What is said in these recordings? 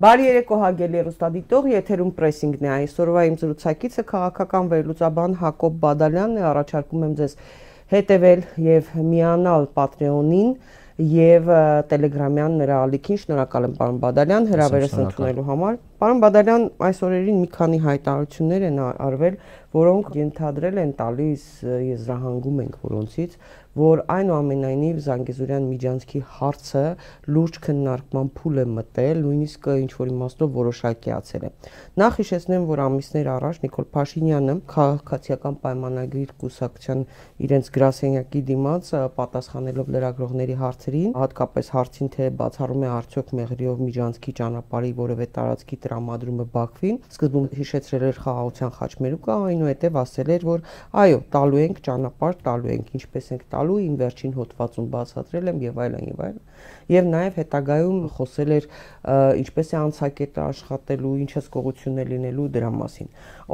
Բարի երեկո հարգելի հեռուստադիտող, եթերում պրեսինգն է, այսօրվա իմ զրուցակիցը քաղաքական վերլուծաբան Հակոբ Բադալյանն է, առաջարկում եմ ձեզ հետևել եւ միանալ Patreon-ին եւ Telegram-յան նրա ալիքին, շնորհակալ եմ պարոն Բադալյան հրավերս ընդունելու համար։ Պարոն Բադալյան, այս օրերին մի քանի հայտարարություններ են արվել, որոնք ենթադրել են տալիս, եզրահանգում ենք որոնցից, որ այնուամենայնիվ Զանգեզուրյան Միջանցքի հարցը լուրջ քննարկման փուլ է մտել, նույնիսկ ինչ-որ իմաստով որոշակիացել է։ Նախ հիշեցնեմ, որ ամիսներ առաջ Նիկոլ Փաշինյանը քաղաքացիական պայմանագրի կուսակցության իրենց գրասենյակի դիմաց պատասխանելով լրագրողների հարցերին, հատկապես հարցին, թե բացառում է արդյոք Մեղրիով Միջանցքի ճանապարհի որևէ տարածքի տրամադրումը Բաքվին, սկզբում հիշեցրել էր խաղաղության խաչմերուկը, այնուհետև ասել էր, որ այո, տալու ենք ճանապարհ, տալու ենք, ինչպես ենք տալու, իմ վերջին հոդվածում բացատրել եմ եւ այլն եւ այլն։ Եվ նաեւ հետագայում խոսել էր ինչպես է անցակետը աշխատելու, ինչ հսկողություն է լինելու դրա մասին։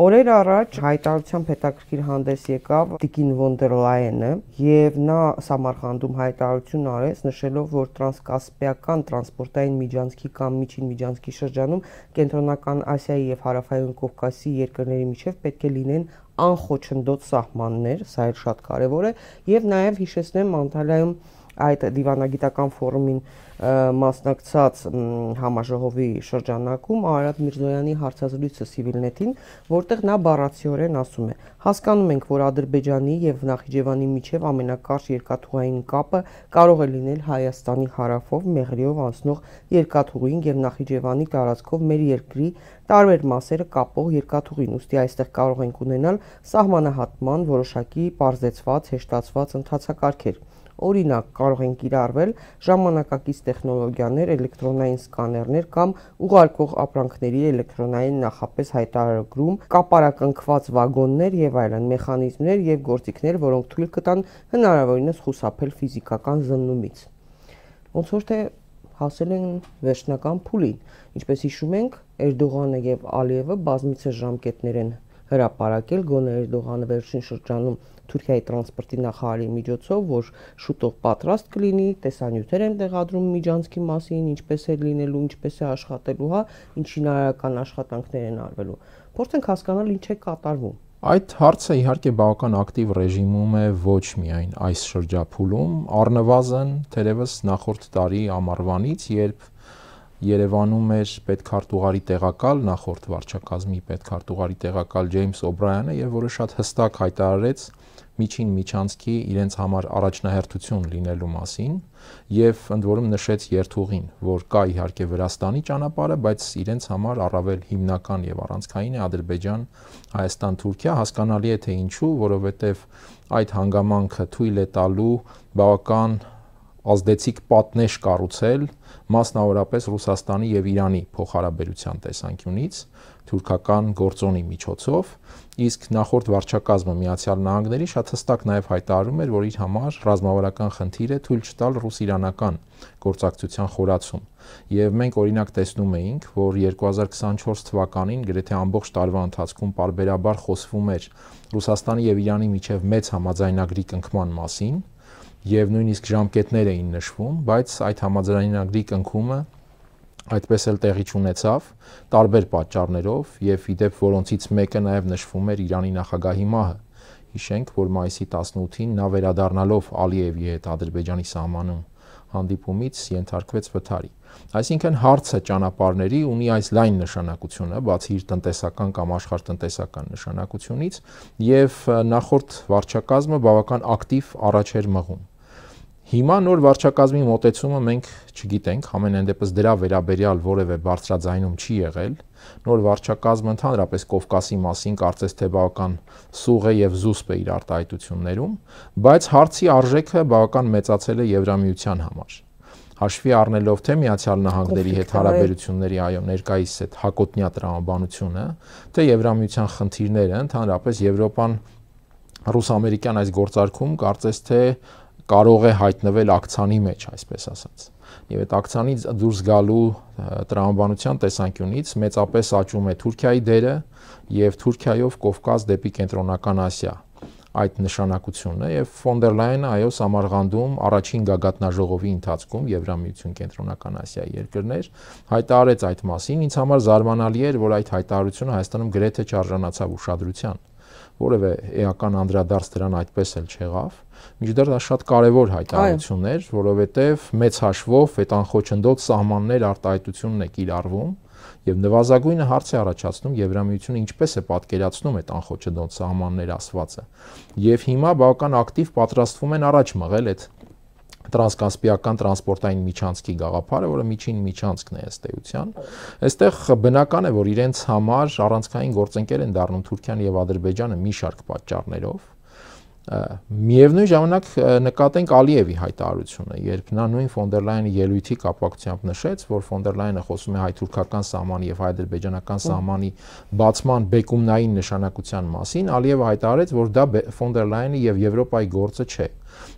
Օրեր առաջ հայտարարությամբ հետաքրքիր հանդես եկավ Տիկին Վոն դեր Լայենը եւ նա Սամարխանդում հայտարարություն արեց, նշելով, որ տրանսկասպիական տրանսպորտային միջանցքի կամ միջին միջանցքի շրջանում Կենտրոնական Ասիայի եւ Հարավային Կովկասի երկրների միջև պետք է լինեն անխոչնդոտ սահմաններ, սա էլ շատ կարևոր է, եւ նաեւ հիշեցնեմ Անտալիայում այդ դիվանագիտական ֆորումին մասնակցած համաժողովի շրջանակում Արարատ Միրզոյանի հարցազրույցը Civilnet-ին, որտեղ նա բառացիորեն ասում է. հասկանում ենք, որ Ադրբեջանի եւ Նախիջևանի միջև ամենակարճ երկաթուղային կապը կարող է լինել Հայաստանի հարավով Մեղրիով անցնող երկաթուղին եւ Նախիջևանի տարածքով մեր երկրի տարբեր մասերը կապող երկաթուղին, ուստի այստեղ կարող ենք ունենալ սահմանահատման որոշակի պարզեցված, հեշտացված ընթացակարգեր։ Օրինակ, կարող են կիրառվել ժամանակակից տեխնոլոգիաներ, էլեկտրոնային սկաներներ կամ ուղարկող ապրանքների էլեկտրոնային նախապես հայտարարագրում, կապարակնքված վագոններ եւ այլն մեխանիզմներ եւ գործիքներ, որոնք թույլ կտան հնարավորինս խուսափել ֆիզիկական զննումից։ Ոնց որ թե հասել են վերջնական փուլին, ինչպես հիշում ենք, Էրդողանը եւ Ալիևը բազմիցս ժամկետներ են հրապարակել, գոնե Էրդողանը վերջին շրջանում Թուրքիայի տրանսպորտի նախարարի միջոցով, որ շուտով պատրաստ կլինի, տեսանյութեր են տեղադրում Միջանցքի մասին, ինչպես է լինելու, ինչպես է աշխատելու, ինչ շինարարական աշխատանքներ են արվելու։ Փորձենք հասկանալ ինչ է կատարվում։ Այդ հարցը իհարկե բավական ակտիվ ռեժիմում է ոչ միայն այս շրջափուլում, առնվազն թերևս նախորդ տարի ամառվանից, երբ Երևանում էր պետքարտուղարի տեղակալ, նախորդ վարչակազմի պետքարտուղարի տեղակալ Ջեյմս Օբրայանը եւ որը շատ հստակ հայտարարեց միջին միջանցքի իրենց համար առաջնահերթություն լինելու մասին եւ ընդ որում նշեց երթուղին, որ կա իհարկե Վրաստանի ճանապարհը, բայց իրենց համար առավել հիմնական եւ առանցքային է Ադրբեջան, Հայաստան, Թուրքիա, հասկանալի է թե ինչու, որովհետեւ այդ հանգամանքը թույլ է տալու բավական ազդեցիկ պատնեշ կառուցել մասնավորապես Ռուսաստանի եւ Իրանի փոխհարաբերության տեսանկյունից թուրքական գործոնի միջոցով, իսկ նախորդ վարչակազմը Միացյալ Նահանգների շատ հստակ նաեւ հայտարարում էր, որ իր համար ռազմավարական խնդիր է թույլ չտալ ռուս-իրանական գործակցության խորացում։ Եվ մենք օրինակ տեսնում էինք, որ 2024 թվականին գրեթե ամբողջ տարվա ընթացքում պարբերաբար խոսվում էր Ռուսաստանի եւ Իրանի միջև մեծ համաձայնագրի կնքման մասին, եւ նույնիսկ ժամկետներ էին նշվում, բայց այդ համաձայնագրի կնքումը այդպես էլ տեղի չունեցավ տարբեր պատճառներով եւ իդեպ որոնցից մեկը նաեւ նշվում էր Իրանի նախագահի մահը։ Հիշենք, որ մայիսի 18-ին նա վերադառնալով Ալիևի հետ Ադրբեջանի սահմանում հանդիպումից ենթարկվեց վթարի։ Այսինքն հարցը ճանապարհների ունի այս լայն նշանակությունը, բացի իր տնտեսական կամ աշխարհտնտեսական նշանակությունից, եւ նախորդ վարչակազմը բավական ակտիվ առաջ էր մղում։ Հիմա նոր վարչակազմի մոտեցումը մենք չգիտենք, ամենայն դեպս դրա վերաբերյալ որևէ բարձրաձայնում չի եղել։ Նոր վարչակազմը ընդհանրապես Կովկասի մասին կարծես թե բավական սուղ է եւ զուսպ է իր արտահայտություններում, բայց հարցի արժեքը բավական մեծացել է Եվրամիության համար։ Հաշվի առնելով թե Միացյալ Նահանգների հետ հարաբերությունների ներկայիս այդ հակոտնյա տրամաբանությունը, թե Եվրամիության խնդիրները, ընդհանրապես Եվրոպան ռուս-ամերիկյան այս գործարքում կարծես թե կարող է հայտնվել ակցանի մեջ, այսպես ասած։ Եվ այդ ակցանից դուրս գալու տրամաբանության տեսանկյունից մեծապես աճում է Թուրքիայի դերը եւ Թուրքիայով Կովկաս դեպի Կենտրոնական Ասիա այդ նշանակությունն է եւ ֆոն դեր Լայենը այո Սամարգանդում առաջին գագաթնաժողովի ընթացքում Եվրամիություն Կենտրոնական Ասիայի երկրներ հայտարարեց այդ մասին։ Ինձ համար զարմանալի էր, որ այդ հայտարարությունը Հայաստանում գրեթե չարժանացավ ուշադրության, որևէ էական անդրադարձ դրան այդպես էլ չեղավ։ Մինչդեռ դա շատ կարևոր հայտարարություն էր, որովհետեւ մեծ հաշվով այդ անխոչնդոտ սահմաններ արտահայտությունն է կիրառվում եւ նվազագույնը հարց է առաջացնում Եվրամիությունը ինչպես է պատկերացնում այդ անխոչնդոտ սահմաններ ասվածը։ Եվ հիմա բավական ակտիվ պատրաստվում են առաջ մղել այդ տրանսկասպիական տրանսպորտային միջանցքի գաղափարը, որը միջին միջանցքն է ըստ էության։ Այստեղ բնական է, որ իրենց համար առանցքային գործընկեր են դառնում Թուրքիան եւ Ադրբեջանը մի շարք պատճառներով։ Միևնույն ժամանակ նկատենք Ալիևի հայտարարությունը, երբ նա նույն ֆոն դեր Լայենի ելույթի կապակցությամբ նշեց, որ ֆոն դեր Լայենը խոսում է հայ-թուրքական սահմանի եւ հայ-ադրբեջանական սահմանի բացման բեկումնային նշանակության մասին, Ալիևը հայտարարեց, որ դա ֆոն դեր Լայենի եւ Եվրոպայի գործը չէ։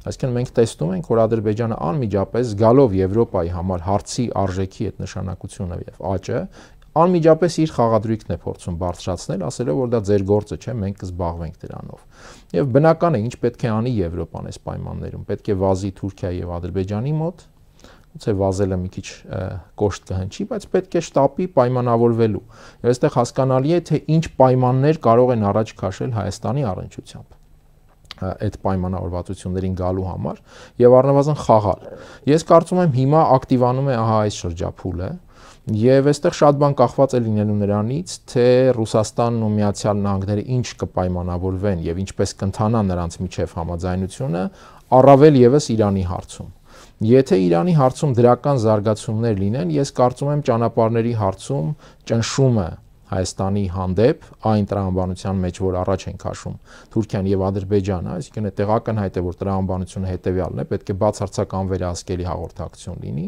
Այսինքն մենք տեսնում ենք, որ Ադրբեջանը անմիջապես գալով Եվրոպայի համար հարցի արժեքի այդ նշանակությունը եւ աճը անմիջապես իր խաղադրույքն է փորձում բարձրացնել, ասելով, որ դա ձեր գործը չէ, մենք կզբաղվենք դրանով։ Եվ բնական է, ինչ պետք է անի Եվրոպան այս պայմաններում։ Պետք է վազի Թուրքիայի եւ Ադրբեջանի մոտ, գուցե վազելը մի քիչ կոշտ կհնչի, բայց պետք է շտապի պայմանավորվելու։ Եվ այստեղ հասկանալի է, թե ինչ պայմաններ կարող են առաջ քաշել Հայաստանի առնչությամբ այդ պայմանավորվածություններին գալու համար եւ առնվազն խաղալ։ Ես կարծում եմ հիմա ակտիվանում է ահա այս շրջափուլը եւ այստեղ շատ բան կախված է լինելու նրանից, թե Ռուսաստանն ու Միացյալ Նահանգները ինչ կպայմանավորվեն եւ ինչպես կընթանա նրանց միջև համաձայնությունը, առավել եւս Իրանի հարցում։ Եթե Իրանի հարցում դրական զարգացումներ լինեն, ես կարծում եմ ճանապարհների հարցում ճնշումը Հայաստանի հանդեպ այն տրամաբանության մեջ, որ առաջ են քաշում Թուրքիան եւ Ադրբեջանը, այսինքն այդտեղ ակնհայտ է, որ տրամաբանությունը հետեւյալն է, պետք է բացարձակ վերահսկելի հաղորդակցություն լինի,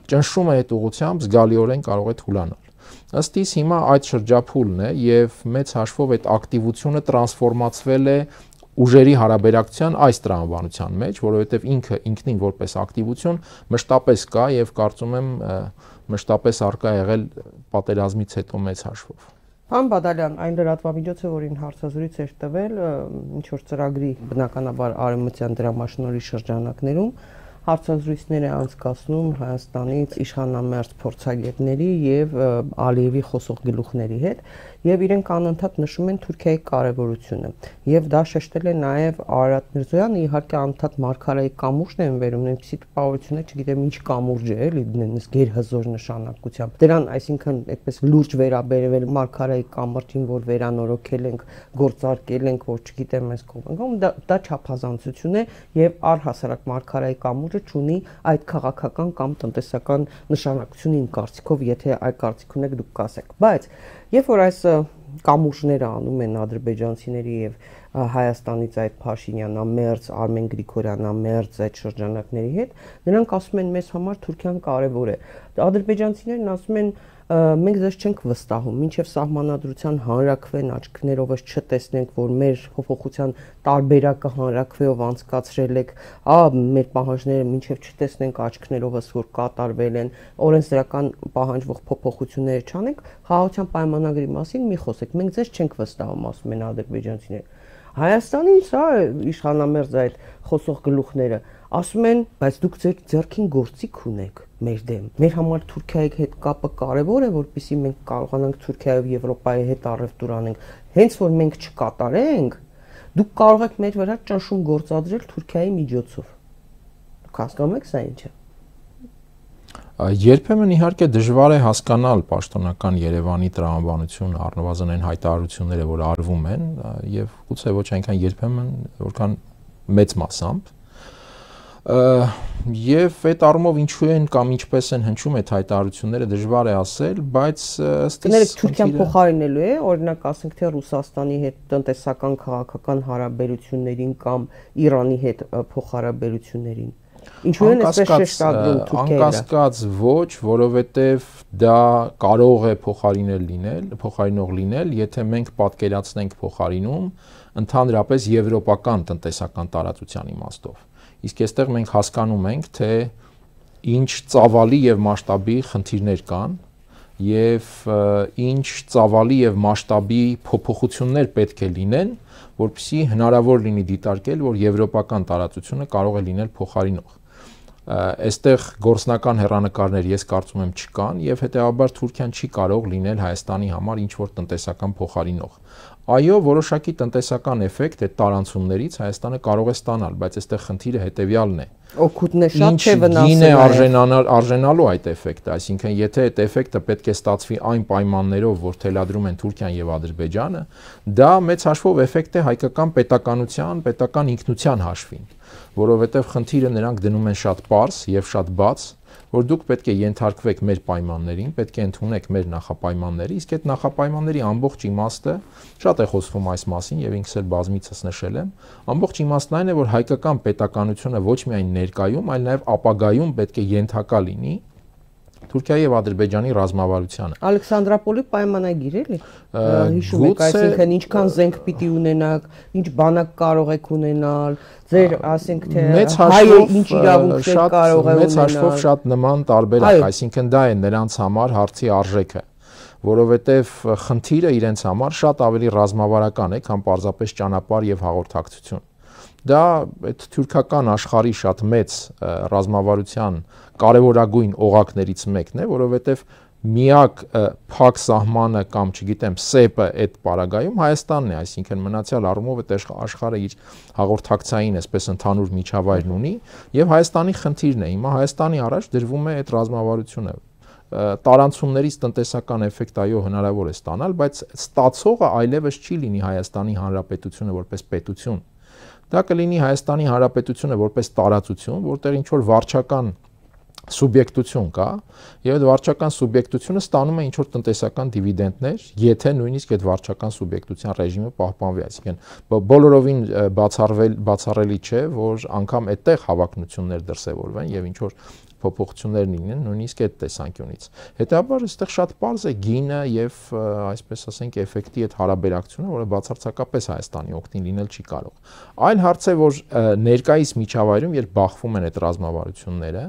ճնշումը այդ ուղղությամբ զգալիորեն կարող է թուլանալ։ Ըստ իս հիմա այդ շրջափուլն է եւ մեծ հաշվով այդ ակտիվությունը տրանսֆորմացվել է ուժերի հարաբերակցության այս տրամաբանության մեջ, որովհետեւ ինքնին որպես ակտիվություն մշտապես կա եւ կարծում եմ մշտապես արկա եղել պատերազմից հետո մեծ հաշվով։ Պարոն Բադալյան, այն լրատվամիջոցը, որին հարցազրույց էր տվել, ինչ որ ծրագրի բնականաբար արևմտյան դրամաշնորհի շրջանակներում հարցազրույցներ է անցկացնում Հայաստանից իշխանամերձ փորձագետների եւ Ալիևի խոսող գլուխների հետ եւ իրենք անընդհատ նշում են Թուրքիայի կարեւորությունը եւ դա շեշտել է նաեւ Արարատ Միրզոյանը, իհարկե անընդհատ Մարգարայի կամուրջն են վերում, այնպիսի տպավորություններ, չգիտեմ ինչ կամուրջ է, էլի նույնիսկ գերհզոր նշանակությամբ։ Դրան, այսինքն, այդպես լուրջ վերաբերվել Մարգարայի կամրջին, որ վերանորոգել ենք, գործարկել ենք, որ չգիտեմ այս կողմում, դա չափազանցություն է եւ առհասարակ Մարգարայի կամուրջը չունի այդ քաղաքական կամ տնտեսական նշանակություն իմ կարծիքով, եթե այդ կարծիք ունեք դուք կասեք, բայց երբ որ այս կամուրջները անում են ադրբեջանցիների եւ Հայաստանից այդ Փաշինյանամերձ, Արմեն Գրիգորյանամերձ այդ շրջանակների հետ, նրանք ասում են մեզ համար Թուրքիան կարևոր է։ Ադրբեջանցիներն ասում են մենք ձեզ չենք վստահում, մինչև սահմանադրության հանրաքվեն աչքներովս չտեսնենք, որ մեր փոփոխության տարբերակը հանրաքվեով անցկացրել եք, մեր պահանջները մինչև չտեսնենք աչքներովս, որ կատարվել են, օրենսդրական պահանջվող փոփոխությունները չանենք, խաղաղության պայմանագրի մասին մի խոսեք, մենք ձեզ չենք վստահում, ասում են ադրբեջանցիները։ Հայաստանից իշխանամերձ այդ խոսող գլուխները ասում են, բայց դուք ձեր ձեռքին գործիք ունեք մեր դեմ։ Մեր համար Թուրքիայի հետ կապը կարևոր է, որպեսզի մենք կարողանանք Թուրքիայով Եվրոպայի հետ առևտուր անենք։ Հենց որ մենք չկատարենք, դուք կարող եք մեր վրա ճնշում գործադրել Թուրքիայի միջոցով։ Դուք հասկանում եք սա ինչ է։ Երբեմն իհարկե դժվար է հասկանալ պաշտոնական Երևանի տրամաբանությունը, առնվազն այն հայտարարությունները, որ արվում են, եւ գուցե ոչ այնքան երբեմն, որքան մեծ մասամբ։ Եվ այդ առումով ինչու են կամ ինչպես են հնչում այդ հայտարարությունները դժվար է ասել, բայց ըստ իս Թուրքիան փոխարինելու է, օրինակ ասենք թե Ռուսաստանի հետ տնտեսական քաղաքական հարաբերություններին կամ Իրանի հետ փոխհարաբերություններին։ Ինչու են այսպես շեշտադրում Թուրքիայը։ Անկասկած ոչ, որովհետև դա կարող է փոխարինող լինել, եթե մենք պատկերացնենք փոխարինում ընդհանրապես եվրոպական տնտեսական տարածության իմաստով։ Իսկ այստեղ մենք հասկանում ենք, թե ինչ ծավալի եւ մասշտաբի խնդիրներ կան եւ ինչ ծավալի եւ մասշտաբի փոփոխություններ պետք է լինեն, որպեսզի հնարավոր լինի դիտարկել, որ եվրոպական տարածությունը կարող է լինել փոխարինող։ Այստեղ գործնական հեռանկարներ ես կարծում եմ չկան եւ հետեւաբար Թուրքիան չի կարող լինել Հայաստանի համար ինչ որ տնտեսական փոխարինող։ Այո, որոշակի տնտեսական էֆեկտ այդ տարանցումներից Հայաստանը կարող է ստանալ, բայց այստեղ խնդիրը հետեւյալն է։ Օգուտն է շատ չէ վնասը։ Ինչ է արժանալու այդ էֆեկտը, այսինքն եթե այդ էֆեկտը պետք է ստացվի այն պայմաններով, որ թելադրում են Թուրքիան եւ Ադրբեջանը, դա մեծ հաշվով էֆեկտ է հայկական պետականության, պետական ինքնության հաշվին, որովհետեւ խնդիրը նրանք դնում են շատ պարզ եւ շատ բաց, որ դուք պետք է ենթարկվեք մեր պայմաններին, պետք է ընդունեք մեր նախապայմանները, իսկ այդ նախապայմանների ամբողջ իմաստը, շատ է խոսվում այս մասին եւ ինքս էլ բազմիցս նշել եմ, ամբողջ իմաստն այն է, որ հայկական պետականությունը ոչ միայն ներկայում, այլ նաեւ ապագայում պետք է ենթակա լինի Թուրքիայի եւ Ադրբեջանի ռազմավարությանը։ Ալեքսանդրապոլի պայմանագիր էլի։ Հիշում եք, այսինքն ինչքան զենք պիտի ունենաք, ինչ բանակ կարող եք ունենալ, ձեր, ասենք թե հայը ինչ իրավունքներ կարող է ունենալ։ Մեծ հաշվով շատ նման տարբերակ, այսինքն դա է նրանց համար հարցի արժեքը, որովհետեւ խնդիրը իրենց համար շատ ավելի ռազմավարական է, քան պարզապես ճանապարհ եւ հաղորդակցություն։ Դա այդ թուրքական աշխարհի շատ մեծ ռազմավարության կարևորագույն օղակներից մեկն է, որովհետև միակ փակ սահմանը կամ չգիտեմ սեպը այդ պարագայում Հայաստանն է, այսինքն մնացյալ առումով այդ աշխարհը իր հաղորդակցային այսպես ընդհանուր միջավայրն ունի եւ Հայաստանի խնդիրն է։ Հիմա Հայաստանի առաջ դրվում է այդ ռազմավարությունը։ Տարանցումներից տնտեսական էֆեկտ այո հնարավոր է ստանալ, բայց ստացողը այլևս չի լինի Հայաստանի Հանրապետությունը որպես պետություն։ Դա կլինի Հայաստանի Հանրապետությունը որպես տարածություն, որտեղ ինչ որ վարչական սուբյեկտություն կա, եւ այդ վարչական սուբյեկտությունը ստանում է ինչ որ տնտեսական դիվիդենդներ, եթե նույնիսկ այդ վարչական սուբյեկտության ռեժիմը պահպանվի, այսինքն բոլորովին բացառելի չէ, որ անգամ այդտեղ հավակնություններ դրսևորվեն եւ ինչ որ փոփոխություններ լինեն նույնիսկ այդ տեսանկյունից։ Հետաբար այստեղ շատ պարզ է գինը եւ այսպես ասենք էֆեկտի այդ հարաբերակցությունը, որը բացարձակապես Հայաստանի օգտին լինել չի կարող։ Այլ հարց է, որ ներկայիս միջավայրում, երբ բախվում են այդ ռազմավարությունները,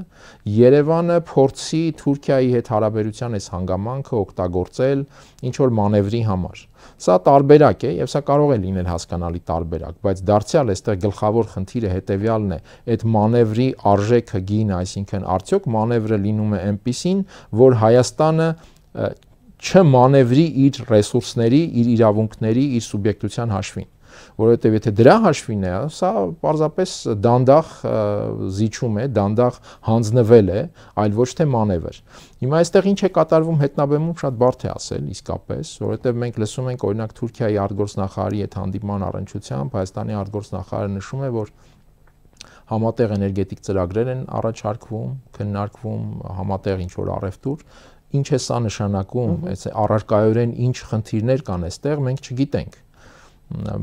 Երևանը փորձի Թուրքիայի հետ հարաբերության այս հանգամանքը օգտագործել ինչ որ մանևրի համար։ Սա տարբերակ է եւ սա կարող է լինել հասկանալի տարբերակ, բայց դարձյալ այստեղ գլխավոր խնդիրը հետեւյալն է. այդ մանևրի արժեքը գինը, այսինքն արդյոք մանևրը լինում է այնպիսին, որ Հայաստանը չմանևրի իր ռեսուրսների, իր իրավունքների, իր սուբյեկտության հաշվին, որովհետև եթե դրա հաշվին է, սա պարզապես դանդաղ զիջում է, դանդաղ հանձնվել է, այլ ոչ թե մանևր։ Հիմա այստեղ ինչ է կատարվում հետնաբեմում շատ բարդ է ասել իսկապես, որովհետև մենք լսում ենք օրինակ Թուրքիայի արտգործնախարարի այդ հանդիպման առնչությամբ Հայաստանի արտգործնախարարը նշում է, որ համատեղ էներգետիկ ծրագրեր են առաջարկվում, քննարկվում, համատեղ ինչ որ առևտուր, ինչ է սա նշանակում, առարկայորեն ինչ խնդիրներ կան այստեղ, մենք չգիտենք։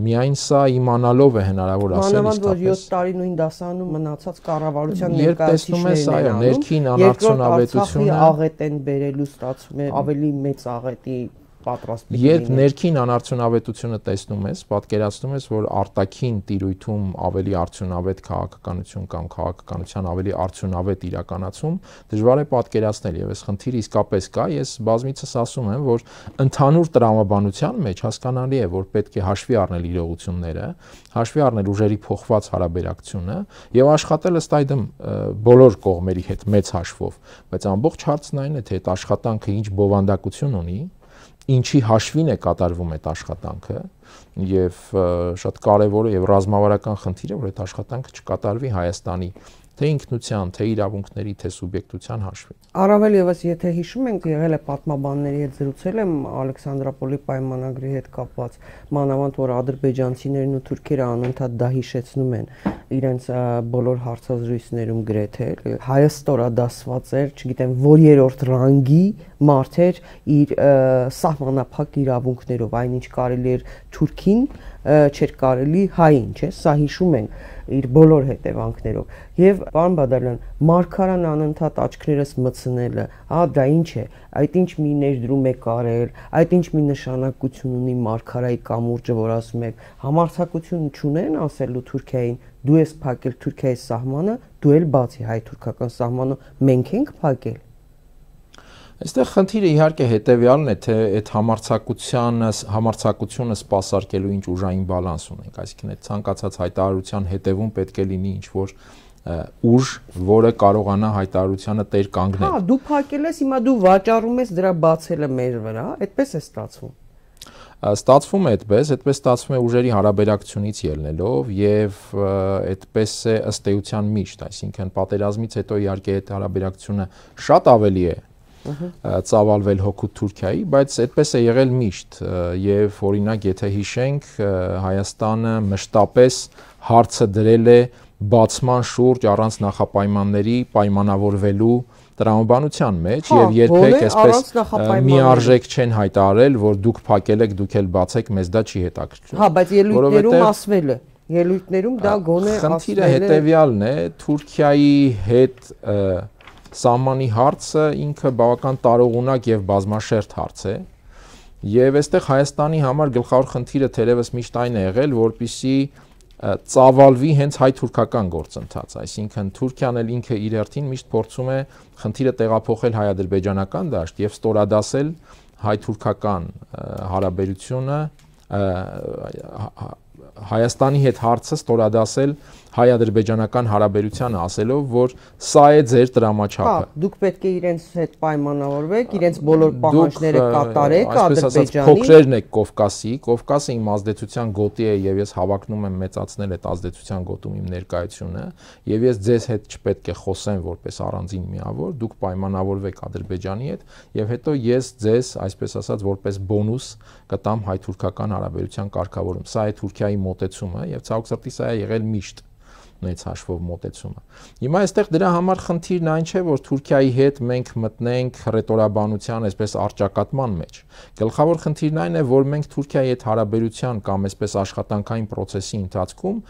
Միայն սա իմանալով է հնարավոր ասել իսկապես։ Մանավանդ որ 7 տարի նույն դասանում մնացած կառավարության ներկայացուցիչներն են, ներքին անարդյունավետությունը աղետ են բերելու ստացվում է ավելի մեծ աղետի պատրաստ։ Երբ ներքին անարդյունավետությունը տեսնում ես, պատկերացնում ես, որ արտաքին տիրույթում ավելի արդյունավետ քաղաքականություն կամ քաղաքականության ավելի արդյունավետ իրականացում, դժվար է պատկերացնել եւ այս խնդիրը իսկապես կա։ Ես բազմիցս ասում եմ, որ ընդհանուր տրամաբանության մեջ հասկանալի է, որ պետք է հաշվի առնել իրողությունները, հաշվի առնել ուժերի փոխված հարաբերակցությունը եւ աշխատել ըստ այդմ բոլոր կողմերի հետ մեծ հաշվով, բայց ամբողջ հարցն այն է, թե այդ աշխատանքը ինչ բովանդակություն ունի, ինչի հաշվին է կատարվում այդ աշխատանքը եւ շատ կարեւոր է եւ ռազմավարական խնդիր է, որ այդ աշխատանքը չկատարվի Հայաստանի թե ինքնության, թե իրավունքների, թե սուբյեկտության հաշվին։ Առավել եւս եթե հիշում ենք, եղել է պատմաբանների հետ զրուցել եմ Ալեքսանդրապոլի պայմանագրի հետ կապված, մանավանդ որ ադրբեջանցիներն ու թուրքերը անընդհատ դա հիշեցնում են իրենց բոլոր հարցազրույցներում գրեթե հայաստորադասված էր, չգիտեմ, որ երրորդ ռանգի մարդ էր իր սահմանափակ իրավունքներով, այնինչ կարելի էր թուրքին, չէր կարելի հային, չէ՞, սա հիշում ենք իր բոլոր հետևանքներով։ Եվ պարոն Բադալյան, մարգարան անընդհատ աչքներս մտցնելը, դա ինչ է, այդ ինչ մի ներդրում է կարել, այդ ինչ մի նշանակություն ունի մարգարայի կամուրջը, որ ասում եք, համարձակություն չունեն ասելու Թուրքիային, դու ես փակել Թուրքիայի սահմանը, դու էլ բացի հայ-թուրքական սահմանը, մենք ենք փակել։ Այստեղ խնդիրը իհարկե հետեւյալն է, թե այդ համարձակությունը սպասարկելու ինչ ուժային բալանս ունենք, այսինքն այդ ցանկացած հայտարարության հետևում պետք է լինի ինչ որ ուժ, որը կարողանա հայտարարությանը տեր կանգնել։ Հա, դու փակել ես, հիմա դու վաճառում ես դրա բացելը մեր վրա, այդպես է ստացվում։ Ստացվում է այդպես ստացվում է ուժերի հարաբերակցությունից ելնելով եւ այդպես է ըստ էության միշտ, այսինքն պատերազմից հետո իհարկե այդ հարաբերակցությունը շատ ավելի է ծավալվել հօգուտ Թուրքիայի, բայց այդպես է եղել միշտ եւ օրինակ եթե հիշենք Հայաստանը մշտապես հարցը դրել է բացման շուրջ առանց նախապայմանների պայմանավորվելու տրամաբանության մեջ եւ երբեք այսպես միարժեք չեն հայտարարել, որ դուք փակել եք, դուք էլ բացեք, մեզ դա չի հետաքրքրում։ Հա, բայց ելույթներում ասվել է, ելույթներում դա գոնե ասվել է։ Խնդիրը հետեւյալն է, Թուրքիայի հետ սահմանի հարցը ինքը բավական տարողունակ եւ բազմաշերտ հարց է եւ այստեղ Հայաստանի համար գլխավոր խնդիրը թերևս միշտ այն է եղել, որպիսի ծավալվի հենց հայ-թուրքական գործընթաց, այսինքն Թուրքիան էլ ինքը իր հերթին միշտ փորձում է խնդիրը տեղափոխել հայ-ադրբեջանական դաշտ եւ ստորադասել հայ-թուրքական հարաբերությունը Հայաստանի հետ հարցը ստորադասել հայ-ադրբեջանական հարաբերությանը, ասելով, որ սա է ձեր տրամաչափը։ Հա, դուք պետք է իրենց հետ պայմանավորվեք, իրենց բոլոր պահանջները կատարեք Ադրբեջանի։ Փոքրերն եք Կովկասի, Կովկասը իմ ազդեցության գոտի է եւ ես հավակնում եմ մեծացնել այդ ազդեցության գոտում իմ ներկայությունը եւ ես ձեզ հետ չպետք է խոսեմ որպես առանձին միավոր, դուք պայմանավորվեք Ադրբեջանի հետ եւ հետո ես ձեզ, այսպես ասած, որպես բոնուս կտամ հայ-թուրքական հարաբերության կարգավորում։ Սա է Թուրքիայի մոտեցումը եւ ցավոք սրտի սա է եղել միշտ նույնց հաշվով մոտեցումը։ Հիմա այստեղ դրա համար խնդիրն այն չէ, որ Թուրքիայի հետ մենք մտնենք ռետորաբանության այսպես առճակատման մեջ։ Գլխավոր խնդիրն այն է, որ մենք Թուրքիայի հետ հարաբերության կամ այսպես աշխատանքային process-ի ընթացքում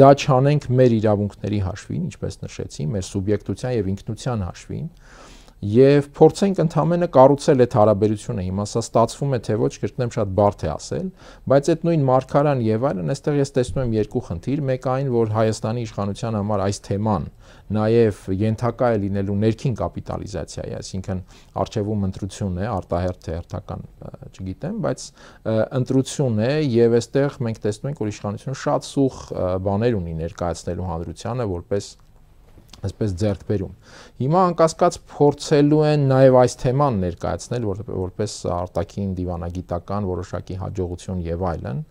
դա չանենք մեր իրավունքների հաշվին, ինչպես նշեցի, մեր սուբյեկտության եւ ինքնության հաշվին։ Եվ փորձենք ընդհանրապես կառուցել այդ հարաբերությունը։ Հիմա սա ստացվում է թե ոչ, կրկնեմ, շատ բարդ է ասել, բայց այդ նույն մարգարան եւ այլն, այստեղ ես տեսնում եմ երկու խնդիր, մեկը այն, որ Հայաստանի իշխանության համար այս թեման նաեւ ենթակա է լինելու ներքին կապիտալիզացիայի, այսինքն արժևում ընտրություն է, արտահերթ թե հերթական, չգիտեմ, բայց ընտրություն է եւ այստեղ մենք տեսնում ենք, որ իշխանությունը շատ սուղ բաներ ունի ներկայացնելու հանրությանը որպես այսպես ձեռքբերում։ Հիմա անկասկած փորձելու են նաև այս թեման ներկայացնել որպես արտաքին դիվանագիտական որոշակի հաջողություն եւ այլն,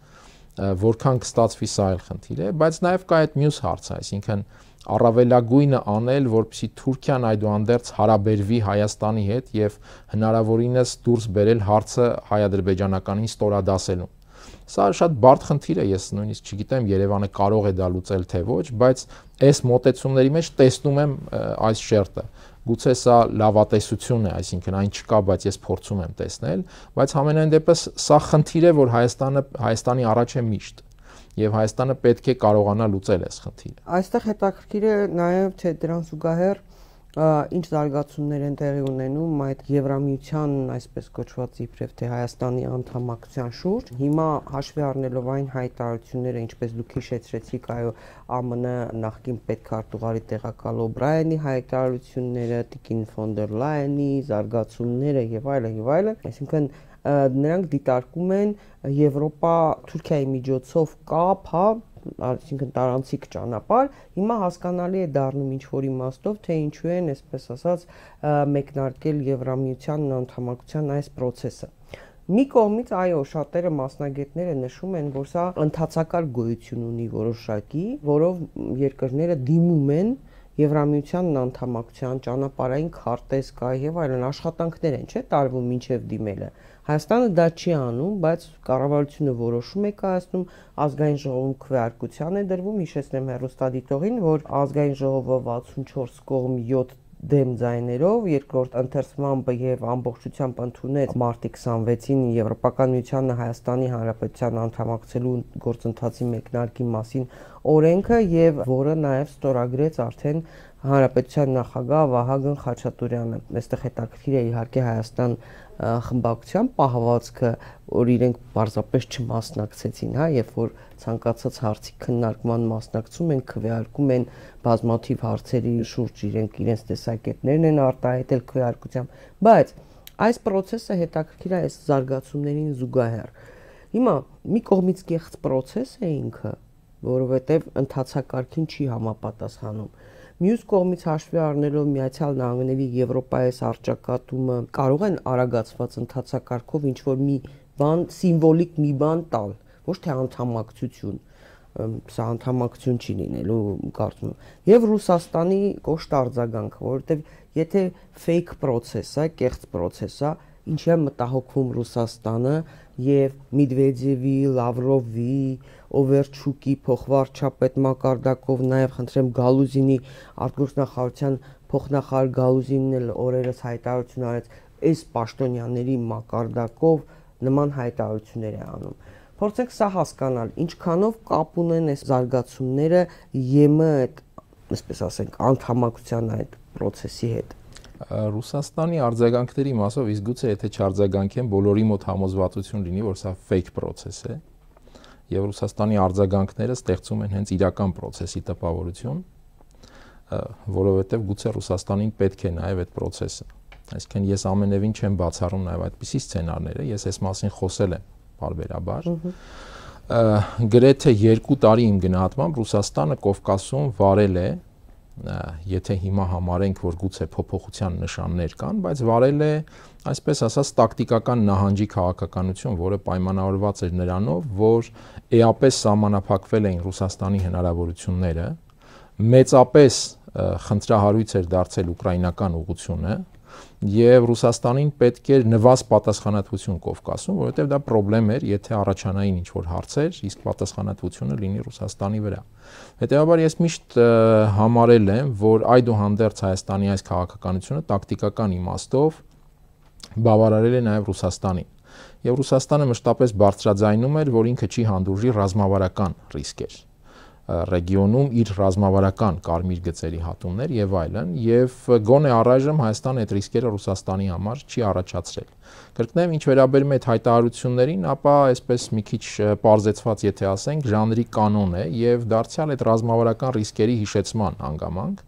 որքան կստացվի սա այլ խնդիր է, բայց նաև կա այդ մյուս հարցը, այսինքն առավելագույնը անել, որպեսզի Թուրքիան այդուհանդերձ հարաբերվի Հայաստանի հետ եւ հնարավորինս դուրս բերել հարցը հայ-ադրբեջանականին ստորադասելուն։ Սա շատ բարդ խնդիր է, ես նույնիսկ չգիտեմ Երևանը կարող է դա լուծել թե ոչ, բայց այս մոտեցումների մեջ տեսնում եմ այս շերտը։ Գուցե սա լավատեսություն է, այսինքն այն չկա, բայց ես փորձում եմ տեսնել, բայց համենայն դեպս սա խնդիր է, որ Հայաստանի առաջ է միշտ եւ Հայաստանը պետք է կարողանա լուծել այս խնդիրը։ Այստեղ հետաքրքիր է նաեւ թե դրան զուգահեռ ինչ զարգացումներ են տեղի ունենում այդ Եվրամիության այսպես կոչված իբրև թե Հայաստանի անդամակցության շուրջ։ Հիմա հաշվի առնելով այն հայտարարությունները, ինչպես դուք հիշեցրեցիք, այո, ԱՄՆ նախկին պետքարտուղարի տեղակալ Օբրայենի հայտարարությունները, Տիկին ֆոն դեր Լայենի զարգացումները եւ այլն, այսինքն նրանք դիտարկում են Եվրոպա-Թուրքիայի միջոցով կապ, հա, այսինքն տարանցիկ ճանապարհ, հիմա հասկանալի է դառնում ինչ որ իմաստով, թե ինչու են, այսպես ասած, մեկնարկել Եվրամիության անդամակցության այս process-ը։ Մի կողմից, այո, շատերը մասնագետները նշում են, որ սա ընդհանցակալ գոյություն ունի որոշակի, որով երկրները դիմում են Եվրամիության անդամակցության ճանապարհային քարտեզ կա եւ այլն աշխատանքներ են, չէ՞, տարվում մինչեւ դիմելը։ Հայաստանը դա չի անում, բայց կառավարությունը որոշում է կայացնում, ազգային ժողովում քվեարկության է դրվում, հիշեցնեմ հեռուստադիտողին, որ ազգային ժողովը 64 կողմ 7 դեմ ձայներով երկրորդ ընթերցմամբ եւ ամբողջությամբ ընդունեց մարտի 26-ին Եվրոպական միությանը Հայաստանի Հանրապետության անդամակցելու գործընթացի մեկնարկի մասին օրենքը եւ որը նաեւ ստորագրեց արդեն Հանրապետության նախագահ Վահագն Խաչատուրյանը։ Այստեղ հետաքրքիր է իհարկե Հայաստան խմբակցության պահվածքը, որ իրենք պարզապես չմասնակցեցին, հա, երբ որ ցանկացած հարցի քննարկման մասնակցում են, քվեարկում են բազմաթիվ հարցերի շուրջ իրենց տեսակետներն են արտահայտել քվեարկությամբ, բայց Այս process-ը հետաքրքիր է այս զարգացումներին զուգահեռ։ Հիմա մի կողմից կեղծ process է ինքը, որովհետև ընթացակարգին չի համապատասխանում։ Մյուս կողմից հաշվի առնելով Միացյալ Նահանգների Եվրոպայից առճակատումը կարող են արագացված ընթացակարգով ինչ-որ մի բան, սիմվոլիկ մի բան տալ, ոչ թե անդամակցություն, սա անդամակցություն չի լինելու, կարծում եմ։ Եվ Ռուսաստանի կոշտ արձագանքը, որովհետև եթե fake process է, կեղծ process է, ինչի է մտահոգվում Ռուսաստանը եւ Մեդվեդևի, Լավրովի, Օվերչուկի փոխվարչապետ մակարդակով, նաեւ խնդրեմ Գալուզինի արտգործնախարարության փոխնախարար Գալուզինն էլ օրերս հայտարարություն արեց, այս պաշտոնյաների մակարդակով նման հայտարարություններ է անում։ Փորձենք սա հասկանալ, ինչքանով կապ ունեն այս զարգացումները ԵՄ այդ, այսպես ասենք, անդամակցության այդ process-ի հետ։ Ռուսաստանի արձագանքների մասով իսկ գուցե եթե չարձագանքեն բոլորի մոտ համոզվածություն լինի, որ սա fake process է, եւ Ռուսաստանի արձագանքները ստեղծում են հենց իրական process-ի տպավորություն, որովհետեւ գուցե Ռուսաստանին պետք է նաեւ այդ process-ը։ Այսինքն ես ամենևին չեմ բացառում նաեւ այդպիսի սցենարները, ես այս մասին խոսել եմ բարբերաբար։ Գրեթե 2 տարի իմ գնահատմամբ Ռուսաստանը Կովկասում վարել է, եթե հիմա համարենք, որ գուցե փոփոխության նշաններ կան, բայց վարել է, այսպես ասած, տակտիկական նահանջի քաղաքականություն, որը պայմանավորված էր նրանով, որ էապես սահմանափակվել էին Ռուսաստանի հնարավորությունները, մեծապես խնդրահարույց էր դարձել ուկրաինական ուղղությունը, եւ Ռուսաստանին պետք էր նվազ պատասխանատվություն Կովկասում, որովհետեւ դա խնդրեմ էր, եթե առաջանային ինչ-որ հարցեր, իսկ պատասխանատվությունը լինի Ռուսաստանի վրա։ Հետեւաբար ես միշտ համարել եմ, որ այդուհանդերձ Հայաստանի այս քաղաքականությունը տակտիկական իմաստով բավարարել է նաեւ Ռուսաստանին։ Եվ Ռուսաստանը մշտապես բարձրաձայնում էր, որ ինքը չի հանդուրժի ռազմավարական ռիսկեր ռեգիոնում իր ռազմավարական կարմիր գծերի հատումներ եւ այլն, եւ գոնե առայժմ Հայաստանը այդ ռիսկերը Ռուսաստանի համար չի առաջացրել։ Կրկնեմ, ինչ վերաբերում է այդ հայտարարություններին, ապա այսպես մի քիչ պարզեցված, եթե ասենք, ժանրի կանոն է եւ դարձյալ այդ ռազմավարական ռիսկերի հիշեցման հանգամանք,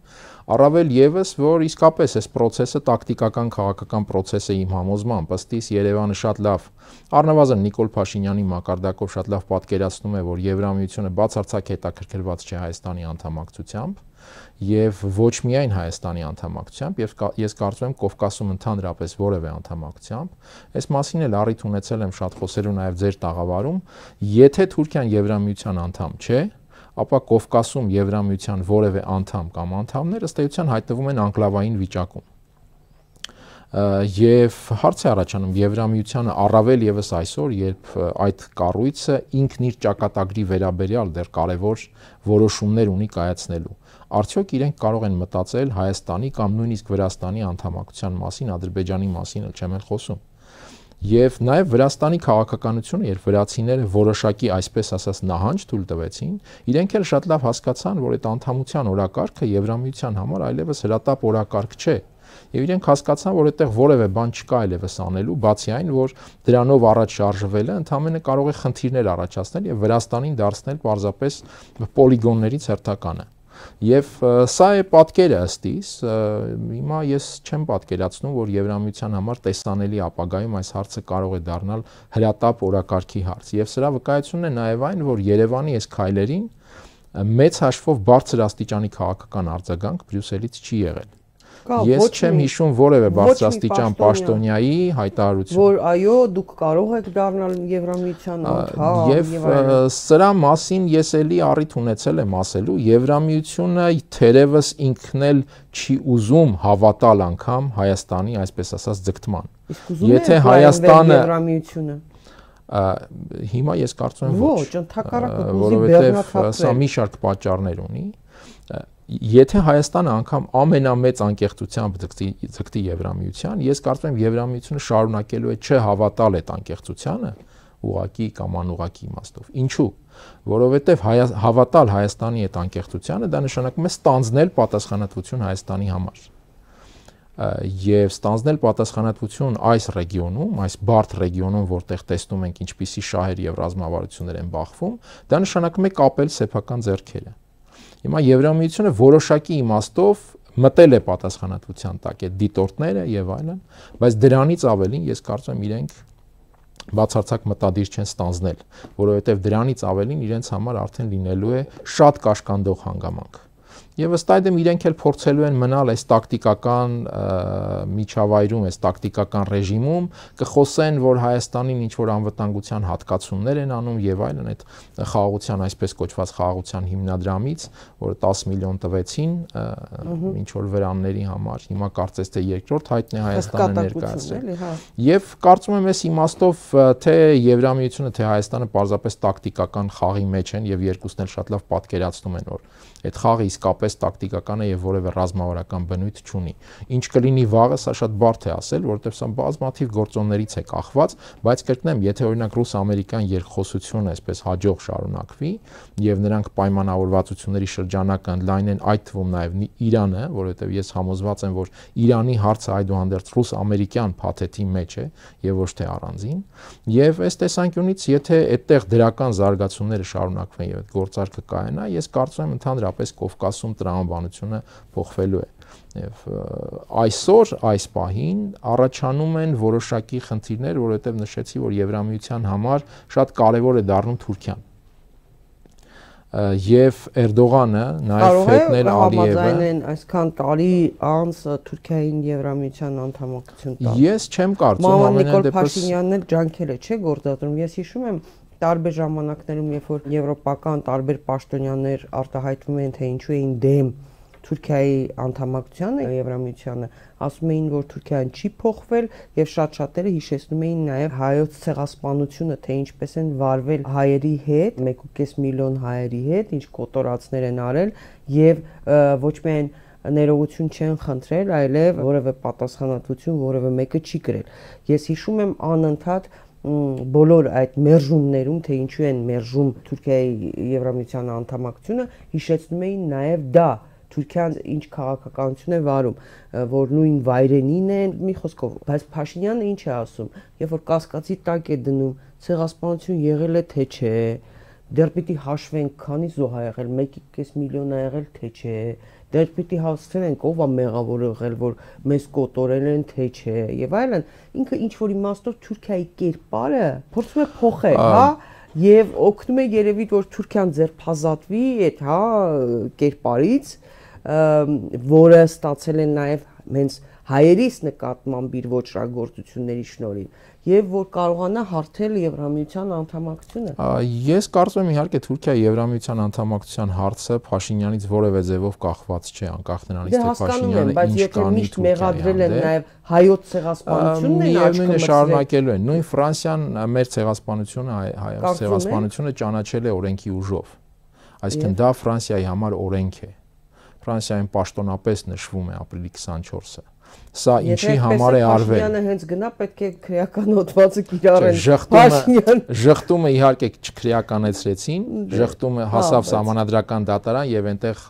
առավել եւս, որ իսկապես այս process-ը տակտիկական քաղաքական process է իմ համոզմամբ, ըստ իս Երևանը շատ լավ, առնվազն Նիկոլ Փաշինյանի մակարդակով շատ լավ պատկերացնում է, որ Եվրամիությունը բացարձակ հետաքրքրված չէ Հայաստանի անդամակցությամբ եւ ոչ միայն Հայաստանի անդամակցությամբ, եւ ես կարծում եմ Կովկասում ընդհանրապես որևէ անդամակցությամբ, այս մասին էլ առիթ ունեցել եմ շատ խոսելու նաեւ ձեր տաղավարում, եթե Թուրքիան Եվրամիության անդամ չէ, ապա Կովկասում Եվրամիության որևէ անդամ կամ անդամներ ըստ էության հայտնվում են անկլավային վիճակում։ Եվ հարց է առաջանում Եվրամիությանը առավել եւս այսօր, երբ այդ կառույցը ինքն իր ճակատագրի վերաբերյալ դեռ կարևոր որոշումներ ունի կայացնելու։ Արդյոք իրենք կարող են մտածել Հայաստանի կամ նույնիսկ Վրաստանի անդամակցության մասին, Ադրբեջանի մասին էլ չեմ խոսում։ Եվ նաև Վրաստանի քաղաքականությունը, երբ վրացիները որոշակի այսպես ասած նահանջ թույլ տվեցին, իրենք էլ շատ լավ հասկացան, որ այդ անդամության օրակարգը Եվրամիության համար այլևս հրատապ օրակարգ չէ։ Եվ իրենք հասկացան, որ այդտեղ որևէ բան չկա այլևս անելու, բացի այն, որ դրանով առաջ շարժվելը ընդհանրապես կարող է խնդիրներ առաջացնել եւ Վրաստանին դարձնել պարզապես պոլիգոններից հերթականը։ Եվ սա է պատկերը ըստ իս, հիմա ես չեմ պատկերացնում, որ Եվրամիության համար տեսանելի ապագայում այս հարցը կարող է դառնալ հրատապ օրակարգի հարց։ Եվ սրա վկայությունն է նաև այն, որ Երևանի այս քայլերին մեծ հաշվով բարձր աստիճանի քաղաքական արձագանք Բրյուսելից չի եղել։ Ես չեմ հիշում որևէ բարձրաստիճան պաշտոնյայի հայտարարություն, որ այո, դուք կարող եք դառնալ Եվրամիության անդամ եւ սրա մասին ես էլի առիթ ունեցել եմ ասելու, Եվրամիությունը թերևս ինքն էլ չի ուզում հավատալ անգամ Հայաստանի, այսպես ասած, ձգտման։ Եթե Հայաստանը Եվրամիությունը հիմա ես կարծում եմ ոչ, ընդհակառակը որովհետեւ սա մի շարք պատճառներ ունի։ Եթե Հայաստանը անգամ ամենամեծ անկեղծությամբ ձգտի Եվրամիության, ես կարծում եմ Եվրամիությունը շարունակելու է չհավատալ այդ անկեղծությանը ուղղակի կամ անուղղակի իմաստով։ Ինչու՞։ Որովհետև հավատալ Հայաստանի այդ անկեղծությանը դա նշանակում է ստանձնել պատասխանատվություն Հայաստանի համար։ Եվ ստանձնել պատասխանատվություն այս ռեգիոնում, այս բարդ ռեգիոնում, որտեղ տեսնում ենք ինչպիսի շահեր եւ ռազմավարություններ են բախվում, դա նշանակում է կապել սեփական ձեռքերը։ Հիմա Եվրամիությունը որոշակի իմաստով մտել է պատասխանատվության տակ այդ դիտորդները եւ այլն, բայց դրանից ավելին ես կարծում եմ իրենք բացարձակ մտադիր չեն ստանձնել, որովհետեւ դրանից ավելին իրենց համար արդեն լինելու է շատ կաշկանդող հանգամանք։ Եվ ըստ այդմ իրենք էլ փորձելու են մնալ այս տակտիկական միջավայրում, այս տակտիկական ռեժիմում, կխոսեն, որ Հայաստանին ինչ որ անվտանգության հատկացումներ են անում եւ այլն, այդ խաղաղության այսպես կոչված խաղաղության հիմնադրամից, որ 10 միլիոն տվեցին ինչ որ վրանների համար, հիմա կարծես թե երկրորդ հայտն է Հայաստանը ներկայացրել։ Եվ կարծում եմ այս իմաստով թե Եվրամիությունը, թե Հայաստանը պարզապես տակտիկական խաղի մեջ են եւ երկուսն էլ շատ լավ պատկերացնում են, որ այդ խաղը իսկապես տակտիկական է եւ որևէ ռազմավարական բնույթ չունի։ Ինչ կլինի վաղը, սա շատ բարդ է ասել, որովհետեւ սա բազմաթիվ գործոններից է կախված, բայց կրկնեմ, եթե օրինակ ռուս-ամերիկյան երկխոսությունը այսպես հաջող շարունակվի եւ նրանք պայմանավորվածությունների շրջանակը ընդլայնեն, այդ թվում նաեւ Իրանը, որովհետեւ ես համոզված եմ, որ Իրանի հարցը այդուհանդերձ ռուս-ամերիկյան փաթեթի մեջ է եւ ոչ թե առանձին, եւ այս տեսանկյունից եթե այդտեղ դրական զարգացումները շարունակվեն եւ այդ գործարքը կայանա, ես կարծում եմ ընդհանրապես Կովկասում տրամաբանությունը փոխվելու է։ Եվ այսօր այս պահին առաջանում են որոշակի խնդիրներ, որովհետև նշեցի, որ Եվրամիության համար շատ կարևոր է դառնում Թուրքիան։ Եվ Էրդողանը նաև հետնել Ալիևը համաձայնեն այսքան տարի անց Թուրքիային Եվրամիության անդամակցություն տալ։ Ես չեմ կարծում, ամենայն դեպս Փաշինյանն էլ ջանքել է, չէ՞ գործադրում։ Ես հիշում եմ տարբեր ժամանակներում, երբ որ եվրոպական տարբեր պաշտոնյաներ արտահայտվում են, թե ինչու էին դեմ Թուրքիայի անդամակցությանը Եվրամիությանը, ասում էին, որ Թուրքիան չի փոխվել եւ շատ շատերը հիշեցնում էին նաեւ հայոց ցեղասպանությունը, թե ինչպես են վարվել հայերի հետ, 1.5 միլիոն հայերի հետ, ինչ կոտորածներ են արել եւ ոչ միայն ներողություն չեն խնդրել, այլև որևէ պատասխանատվություն որևէ մեկը չի կրել։ Ես հիշում եմ անընդհատ բոլոր այդ մերժումներում, թե ինչու են մերժում Թուրքիայի Եվրամիության անդամակցությունը, հիշեցնում էին նաեւ դա Թուրքիան ինչ քաղաքականություն է վարում, որ նույն վայրենին են, մի խոսքով, բայց Փաշինյանը ինչ է ասում, երբ որ կասկածի տակ է դնում, ցեղասպանություն եղել է թե չէ, դեռ պիտի հաշվենք, քանի զոհ ա եղել, 1.5 միլիոն ա եղել թե չէ, դեռ պիտի հասցնենք ով ա մեղավոր եղել, որ մեզ կոտորել են թե չէ, եւ այլն, ինքը ինչ որ իմաստով Թուրքիայի կերպարը փորձում է փոխել, հա, եւ օգնում է երևի որ Թուրքիան ձերբազատվի այդ, հա, կերպարից, որը ստացել են նաև հենց հայերիս նկատմամբ իր ոչրագործությունների շնորհիվ եւ որ կարողանա հարթել Եվրամիության անդամակցությունը։ Ես կարծում եմ իհարկե Թուրքիայի Եվրամիության անդամակցության հարցը Փաշինյանից որևէ ձևով կախված չէ, անկախ նրանից թե Փաշինյանը ինչ կանի մեղադրել են նաև հայոց ցեղասպանությունն են աչքը շարունակելու են։ Նույն Ֆրանսիան մեր ցեղասպանությունը, հայոց ցեղասպանությունը ճանաչել է օրենքի ուժով։ Այսինքն դա Ֆրանսիայի համար օրենք է։ Ֆրանսիայում պաշտոնապես նշվում է ապրիլի 24-ը։ Սա ինչի համար է արվել։ Փաշինյանը հենց գնա պետք է քրեական հոդվածը կիրառեն։ Ժխտումը իհարկե չքրեականացրեցին, ժխտումը հասավ սահմանադրական դատարան եւ այնտեղ,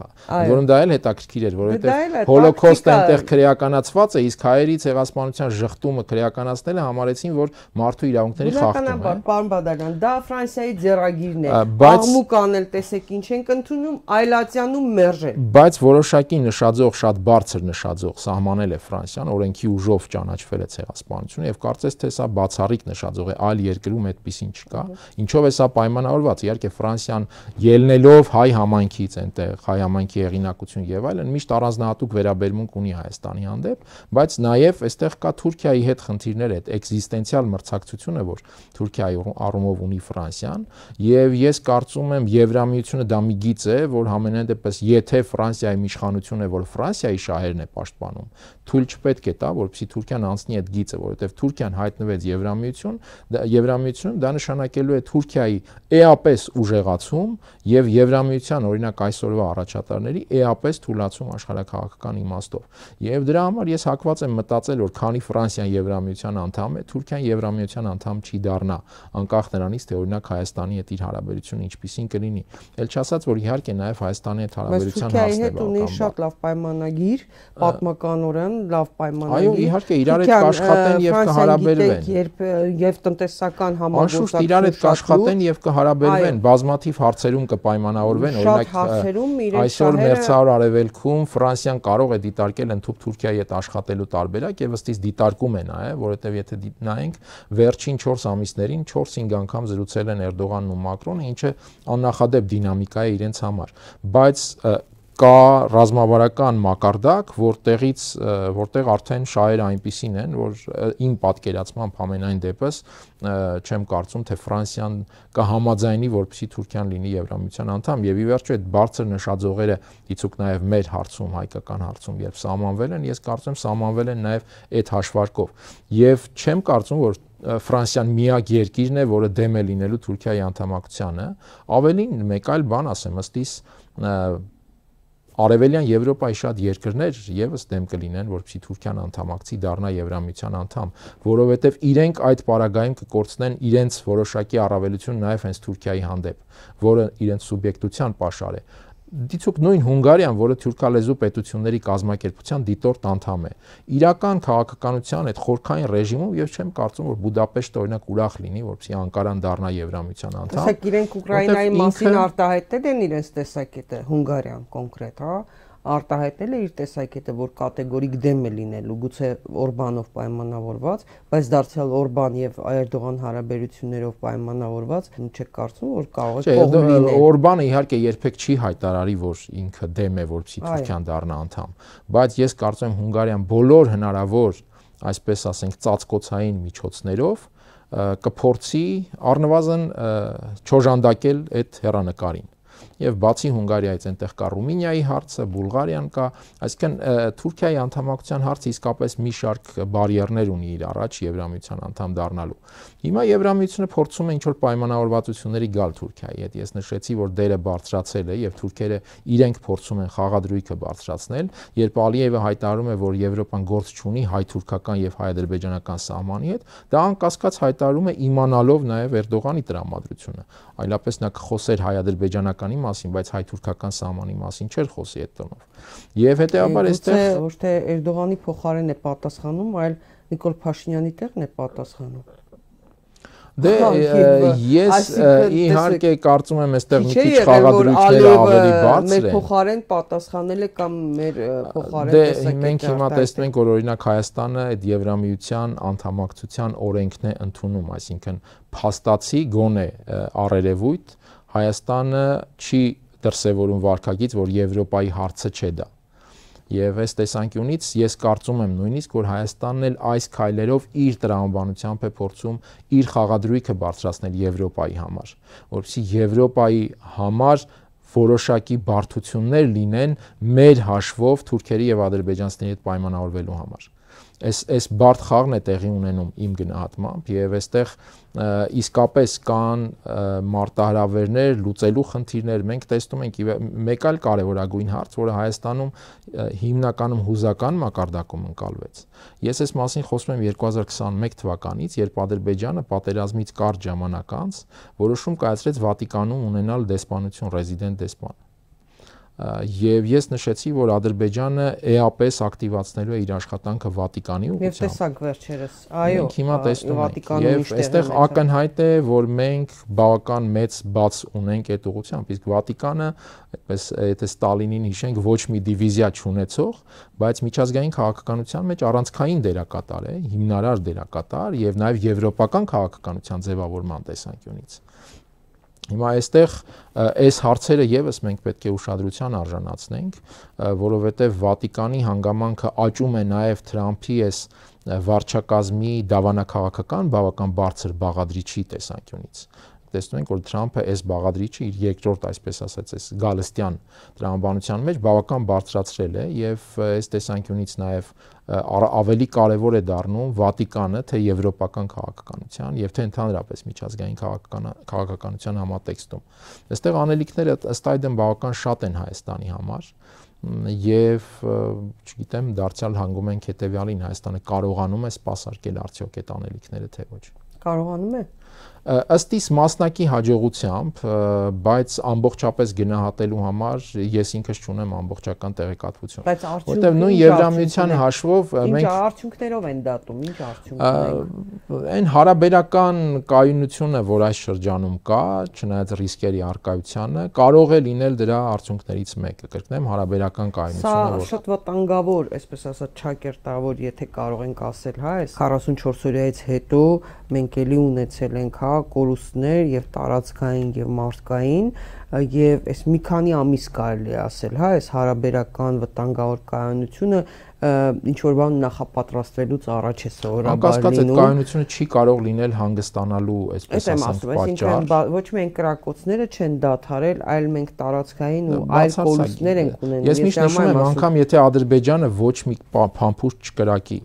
որում դա էլ հետաքրքիր էր, որովհետեւ հոլոկոստը այնտեղ քրեականացված է, իսկ հայերի ցեղասպանության ժխտումը քրեականացնելը համարեցին, որ մարդու իրավունքների խախտում է։ Պարոն Բադալյան, դա Ֆրանսիայի ձեռագիրն է։ Աղմուկ անել, տեսեք ինչ են ընդունում, այլատյանում մերժել։ Բայց որոշակի նշաձող, շատ բարձր նշաձող սահմանել է Ֆրանսիան, օրենքի ուժով ճանաչվել է ցեղասպանությունը եւ կարծես թե սա բացառիկ նշաձող է, այլ երկրում այդպեսին չկա։ Ինչով է սա պայմանավորված։ Իհարկե Ֆրանսիան ելնելով հայ համայնքից այնտեղ, հայ համայնքի հեղինակություն եւ այլն, միշտ առանձնահատուկ վերաբերմունք ունի Հայաստանի հանդեպ, բայց նաեւ այստեղ կա Թուրքիայի հետ խնդիրներ, այդ էկզիստենցիալ մրցակցությունը, որ Թուրքիայի առումով ունի Ֆրանսիան, եւ ես կարծում եմ Եվրամիությունը դա մի գիծ է, որ համենայն դեպս եթե Ֆրանսիայի իշխանությունը է, որ Ֆրանսիայի շահերն է պաշտպանում, թույլ չպետք է տա, որպեսզի Թուրքիան անցնի այդ գիծը, որովհետև Թուրքիան հայտնվեց Եվրամիությունում, դա նշանակելու է Թուրքիայի էապես ուժեղացում եւ Եվրամիության օրինակ այսօրվա առաջատարների էապես թուլացում աշխարհակաղակական իմաստով։ Եվ դրա համար ես հակված եմ մտածել, որ քանի Ֆրանսիան Եվրամիության անդամ է, Թուրքիան Եվրամիության անդամ չի դառնա, անկախ նրանից, թե օրինակ Հայաստանի հետ իր հարաբերությունը ինչպիսին կլինի։ Էլ չասած, որ իհարկե նաեւ Հայաստանի հետ հարաբերության հարցն է բավական։ Շատ լավ պայմանագիր, պատմականորեն լավ պայմանագիր։ Այո, իհարկե, իրար հետ կաշխատեն եւ կհարաբերվեն։ Եվ տնտեսական համագործակցություն իրար հետ կաշխատեն եւ կհարաբերվեն, բազմաթիվ հարցերում կպայմանավորվեն, օրինակ այսօր Մերձավոր Արևելքում Ֆրանսիան կարող է դիտարկել ընդհանուր Թուրքիայի հետ աշխատելու տարբերակ եւ ըստ իս դիտարկում է նաեւ, որովհետեւ եթե նայենք վերջին 4 ամիսներին 4-5 անգամ զրուցել են Էրդողանն ու Մակրոնը, ինչը աննախադեպ դինամիկա է իրենց համար, բայց կա ռազմավարական մակարդակ, որտեղ արդեն շահերը այնպիսին են, որ իմ պատկերացմամբ ամենայն դեպս չեմ կարծում, թե Ֆրանսիան կհամաձայնի, որպեսզի Թուրքիան լինի Եվրամիության անդամ, եւ ի վերջո այդ բարձր նշաձողերը դիցուք նաեւ մեր հարցում, հայկական հարցում, երբ սահմանվել են, ես կարծում եմ սահմանվել են նաեւ այդ հաշվարկով, եւ չեմ կարծում, որ Ֆրանսիան միակ երկիրն է, որը դեմ է լինելու Թուրքիայի անդամակցությանը, ավելին մեկ այլ բան ասեմ, ըստ իս Արևելյան Եվրոպայի շատ երկրներ եւս դեմ կլինեն, որպեսզի Թուրքիան անդամակցի դառնա Եվրամիության անդամ, որովհետեւ իրենք այդ պարագայում կկորցնեն իրենց որոշակի առավելություն նաեւ հենց Թուրքիայի հանդեպ, որը իրենց սուբյեկտության պաշար է։ Դիցուք նույն Հունգարիան, որը թուրքալեզու պետությունների կազմակերպության դիտորդ անդամ է, իրական քաղաքականության այդ խորքային ռեժիմում եւ չեմ կարծում, որ Բուդապեշտը օրինակ ուրախ լինի, որպեսզի Անկարան դառնա Եվրամիության անդամ։ Տեսեք, իրենք Ուկրաինայի մասին արտահայտել են իրենց տեսակետը, Հունգարիան կոնկրետ, հա, արտահայտել է իր տեսակետը, որ կատեգորիկ դեմ է լինելու, գուցե Օրբանով պայմանավորված, բայց դարձյալ Օրբան եւ Էրդողան հարաբերություններով պայմանավորված, չեք կարծում, որ կարող է կողմ լինել։ Օրբանը իհարկե երբեք չի հայտարարի, որ ինքը դեմ է, որպեսզի Թուրքիան դառնա անդամ, բայց ես կարծում եմ Հունգարիան բոլոր հնարավոր, այսպես ասենք, ծածկոցային միջոցներով կփորձի առնվազն չոժանդակել այդ հեռանկարին։ Եվ բացի Հունգարիայից այնտեղ կա Ռումինիայի հարցը, Բուլղարիան կա, այսինքն Թուրքիայի անդամակցության հարցը իսկապես մի շարք բարիերներ ունի իր առաջ Եվրամիության անդամ դառնալու։ Հիմա Եվրամիությունը փորձում է ինչ-որ պայմանավորվածությունների գալ Թուրքիայի հետ։ Ես նշեցի, որ դերը բարձրացել է եւ թուրքերը իրենք փորձում են խաղադրույքը բարձրացնել, երբ Ալիևը հայտարարում է, որ Եվրոպան գործ չունի հայ-թուրքական եւ հայ-ադրբեջանական սահմանի հետ, դա անկասկած հայտարարում է իմանալով նաեւ Էրդողանի տրամադրությունը։ Այլապես նա կխոսեր հայ-ադրբեջանականի մասին, բայց հայ-թուրքական սահմանի մասին չէր խոսի այդ տոնով։ Եվ հետեւաբար այստեղ ոչ թե Էրդողանի փոխարեն է պատասխանում, այլ Նիկոլ Փաշինյանի տեղն է պատասխանում։ Դե ես իհարկե կարծում եմ այստեղ մի քիչ խաղադրույքները ավելի բարձր են։ Մեր փոխարեն պատասխանել է կամ մեր փոխարեն տեսակետը։ Դե մենք հիմա տեսնում ենք, որ օրինակ Հայաստանը այդ Եվրամիության անդամակցության օրենքն է ընդունում, այսինքն փաստացի գոնե առերևույթ Հայաստանը չի դրսևորում վարքագիծ, որ Եվրոպայի հարցը չէ դա։ Եվ այս տեսանկյունից ես կարծում եմ նույնիսկ, որ Հայաստանն էլ այս քայլերով իր տրամաբանությամբ է փորձում իր խաղադրույքը բարձրացնել Եվրոպայի համար, որովհետեւ Եվրոպայի համար որոշակի բարդություններ լինեն մեր հաշվով թուրքերի եւ ադրբեջանցիների հետ պայմանավորվելու համար։ Այս բարդ խաղն է տեղի ունենում իմ գնահատմամբ եւ այստեղ իսկապես կան մարտահրավերներ, լուծելու խնդիրներ։ Մենք տեսնում ենք մեկ այլ կարևորագույն հարց, որը Հայաստանում հիմնականում հուզական մակարդակում ընկալվեց։ Ես այս մասին խոսում եմ 2021 թվականից, երբ Ադրբեջանը պատերազմից կարճ ժամանակ անց որոշում կայացրեց Վատիկանում ունենալ դեսպանություն, ռեզիդենտ դեսպան։ Եվ ես նշեցի, որ Ադրբեջանը էապես ակտիվացնելու է իր աշխատանքը Վատիկանի ուղղությամբ։ Եվ տեսակ վերջերս, այո, մենք հիմա տեսնում ենք, եւ այստեղ ակնհայտ է, որ մենք բավական մեծ բաց ունենք այդ ուղղությամբ, իսկ Վատիկանը, այդպես եթե Ստալինին հիշենք, ոչ մի դիվիզիա չունեցող, բայց միջազգային քաղաքականության մեջ առանցքային դերակատար է, հիմնարար դերակատար եւ նաեւ եվրոպական քաղաքականության ձևավորման տեսանկյունից։ Հիմա այստեղ այս հարցերը եւս մենք պետք է ուշադրության արժանացնենք, որովհետեւ Վատիկանի հանգամանքը աճում է նաեւ Թրամփի այս վարչակազմի դավանաքաղաքական բավական բարձր բաղադրիչի տեսանկյունից։ Տեսնում ենք, որ Թրամփը այս բաղադրիչը իր երկրորդ, այսպես ասած, այս գալստյան տրամաբանության մեջ բավական բարձրացրել է եւ այս տեսանկյունից նաեւ ավելի կարևոր է դառնում Վատիկանը թե եվրոպական քաղաքականության եւ թե ընդհանրապես միջազգային քաղաքականության համատեքստում։ Այստեղ անելիքները ըստ այդմ բավական շատ են Հայաստանի համար եւ չգիտեմ դարձյալ հանգում ենք հետեւյալին, Հայաստանը կարողանում է սպասարկել արդյոք այդ անելիքները թե ոչ։ Կարողանում է։ Ըստ իս մասնակի հաջողությամբ, բայց ամբողջապես գնահատելու համար ես ինքս չունեմ ամբողջական տեղեկատվություն։ Որտեղ նույն Եվրամիության հաշվով մենք ինչ արդյունքներով են դատում, ինչ արդյունքներ։ Այն հարաբերական կայունությունը, որ այս շրջանում կա, չնայած ռիսկերի առկայությանը, կարող է լինել դրա արդյունքներից մեկը, կրկնեմ, հարաբերական կայունությունը, որ շատ վտանգավոր, այսպես ասած, չակերտավոր, եթե կարող ենք ասել, հա, այս 44 օրյայից հետո մենք էլի ունեցել ենք, հա, կորուստներ եւ տարածքային եւ մարդկային եւ այս մի քանի ամիս կարելի է ասել, հա, այս հարաբերական վտանգավոր կայունությունը ինչ որ բան նախապատրաստվելուց առաջ է սովորաբար լինում։ Անկասկած այդ կայունությունը չի կարող լինել հանգստանալու, այսպես ասենք, պատճառ։ Ոչ միայն կրակոցները չեն դադարել, այլ մենք տարածքային ու այլ կորուստներ ենք ունենում։ Ես միշտ նշում եմ, անգամ եթե Ադրբեջանը ոչ մի փամփուշտ չկրակի,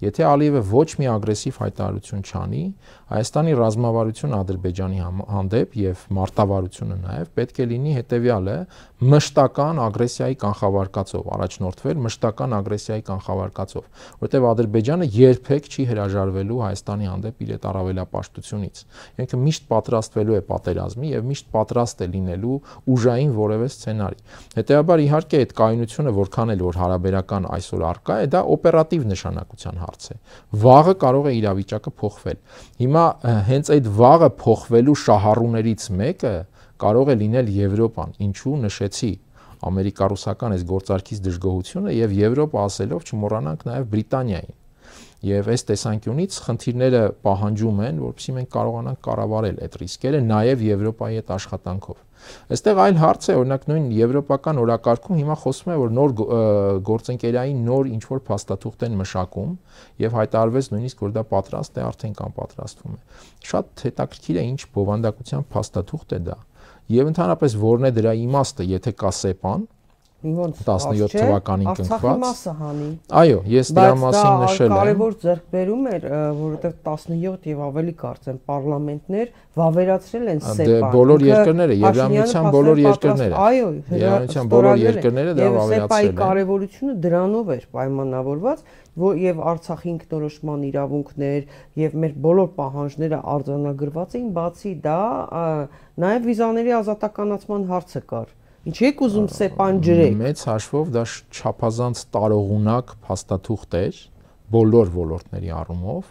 եթե Ալիևը ոչ մի ագրեսիվ հայտարարություն չանի, Հայաստանի ռազմավարությունը Ադրբեջանի հանդեպ եւ մարտավարությունը նաեւ պետք է լինի հետեւյալը՝ մշտական ագրեսիայի կանխավարկածով, առաջնորդվել մշտական ագրեսիայի կանխավարկածով, որտեղ Ադրբեջանը երբեք չի հրաժարվելու Հայաստանի հանդեպ իր այդ առավելապաշտությունից։ Ինքը միշտ պատրաստվելու է պատերազմի եւ միշտ պատրաստ է լինելու ուժային որևէ սցենարի։ Հետեւաբար իհարկե այդ կայունությունը որքան էլ որ հարաբերական այսօր առկա է, դա օպերատիվ նշանակության հարց է։ Վաղը կարող է իրավիճակը փոխվել։ Հիմա հենց այդ վաղը փոխվելու շահառուներից մեկը կարող է լինել Եվրոպան, ինչու նշեցի ամերիկա-ռուսական այս գործարքից դժգոհությունը եւ Եվրոպա ասելով չմոռանանք նաեւ Բրիտանիային։ Եվ այս տեսանկյունից խնդիրները պահանջում են, որովհետեւ մենք կարողանանք կառավարել այդ ռիսկերը նաեւ Եվրոպայի հետ աշխատանքով։ Այստեղ այլ հարց է, օրինակ նույն եվրոպական օրակարգում հիմա խոսվում է, որ նոր գործընկերային նոր ինչ-որ փաստաթուղթ են մշակում եւ հայտարարվեց նույնիսկ, որ դա պատրաստ է, արդեն կան պատրաստվում է։ Շատ հետաքրքիր է ինչ բովանդակության փաստաթուղթ է դա։ Եվ ընդհանրապես որն է դրա իմաստը, եթե կա ՍԵՊԱ-ն 17 թվականին կնքված։ Արցախի մասը հանի։ Այո, ես դրա մասին նշել եմ։ Կարևոր ձեռքբերում էր, որովհետև 17 եւ ավելի կարծեմ պարլամենտներ վավերացրել են ՍԵՊԱ-ն։ Բոլոր երկրները, Եվրամիության բոլոր երկրները։ Այո, Եվրամիության բոլոր երկրները դա վավերացրել են։ ՍԵՊԱ-ի կարևորությունը դրանով էր պայմանավորված, եւ Արցախի ինքնորոշման իրավունքներ եւ մեր բոլոր պահանջները արձանագրված էին, բացի դա նաեւ վիզաների ազատականացման հարցը կար։ Ինչի՞ եք ուզում ՍԵՊԱ-ն ջրեք։ Մեծ հաշվով դա չափազանց տարողունակ փաստաթուղթ էր բոլոր ոլորտների առումով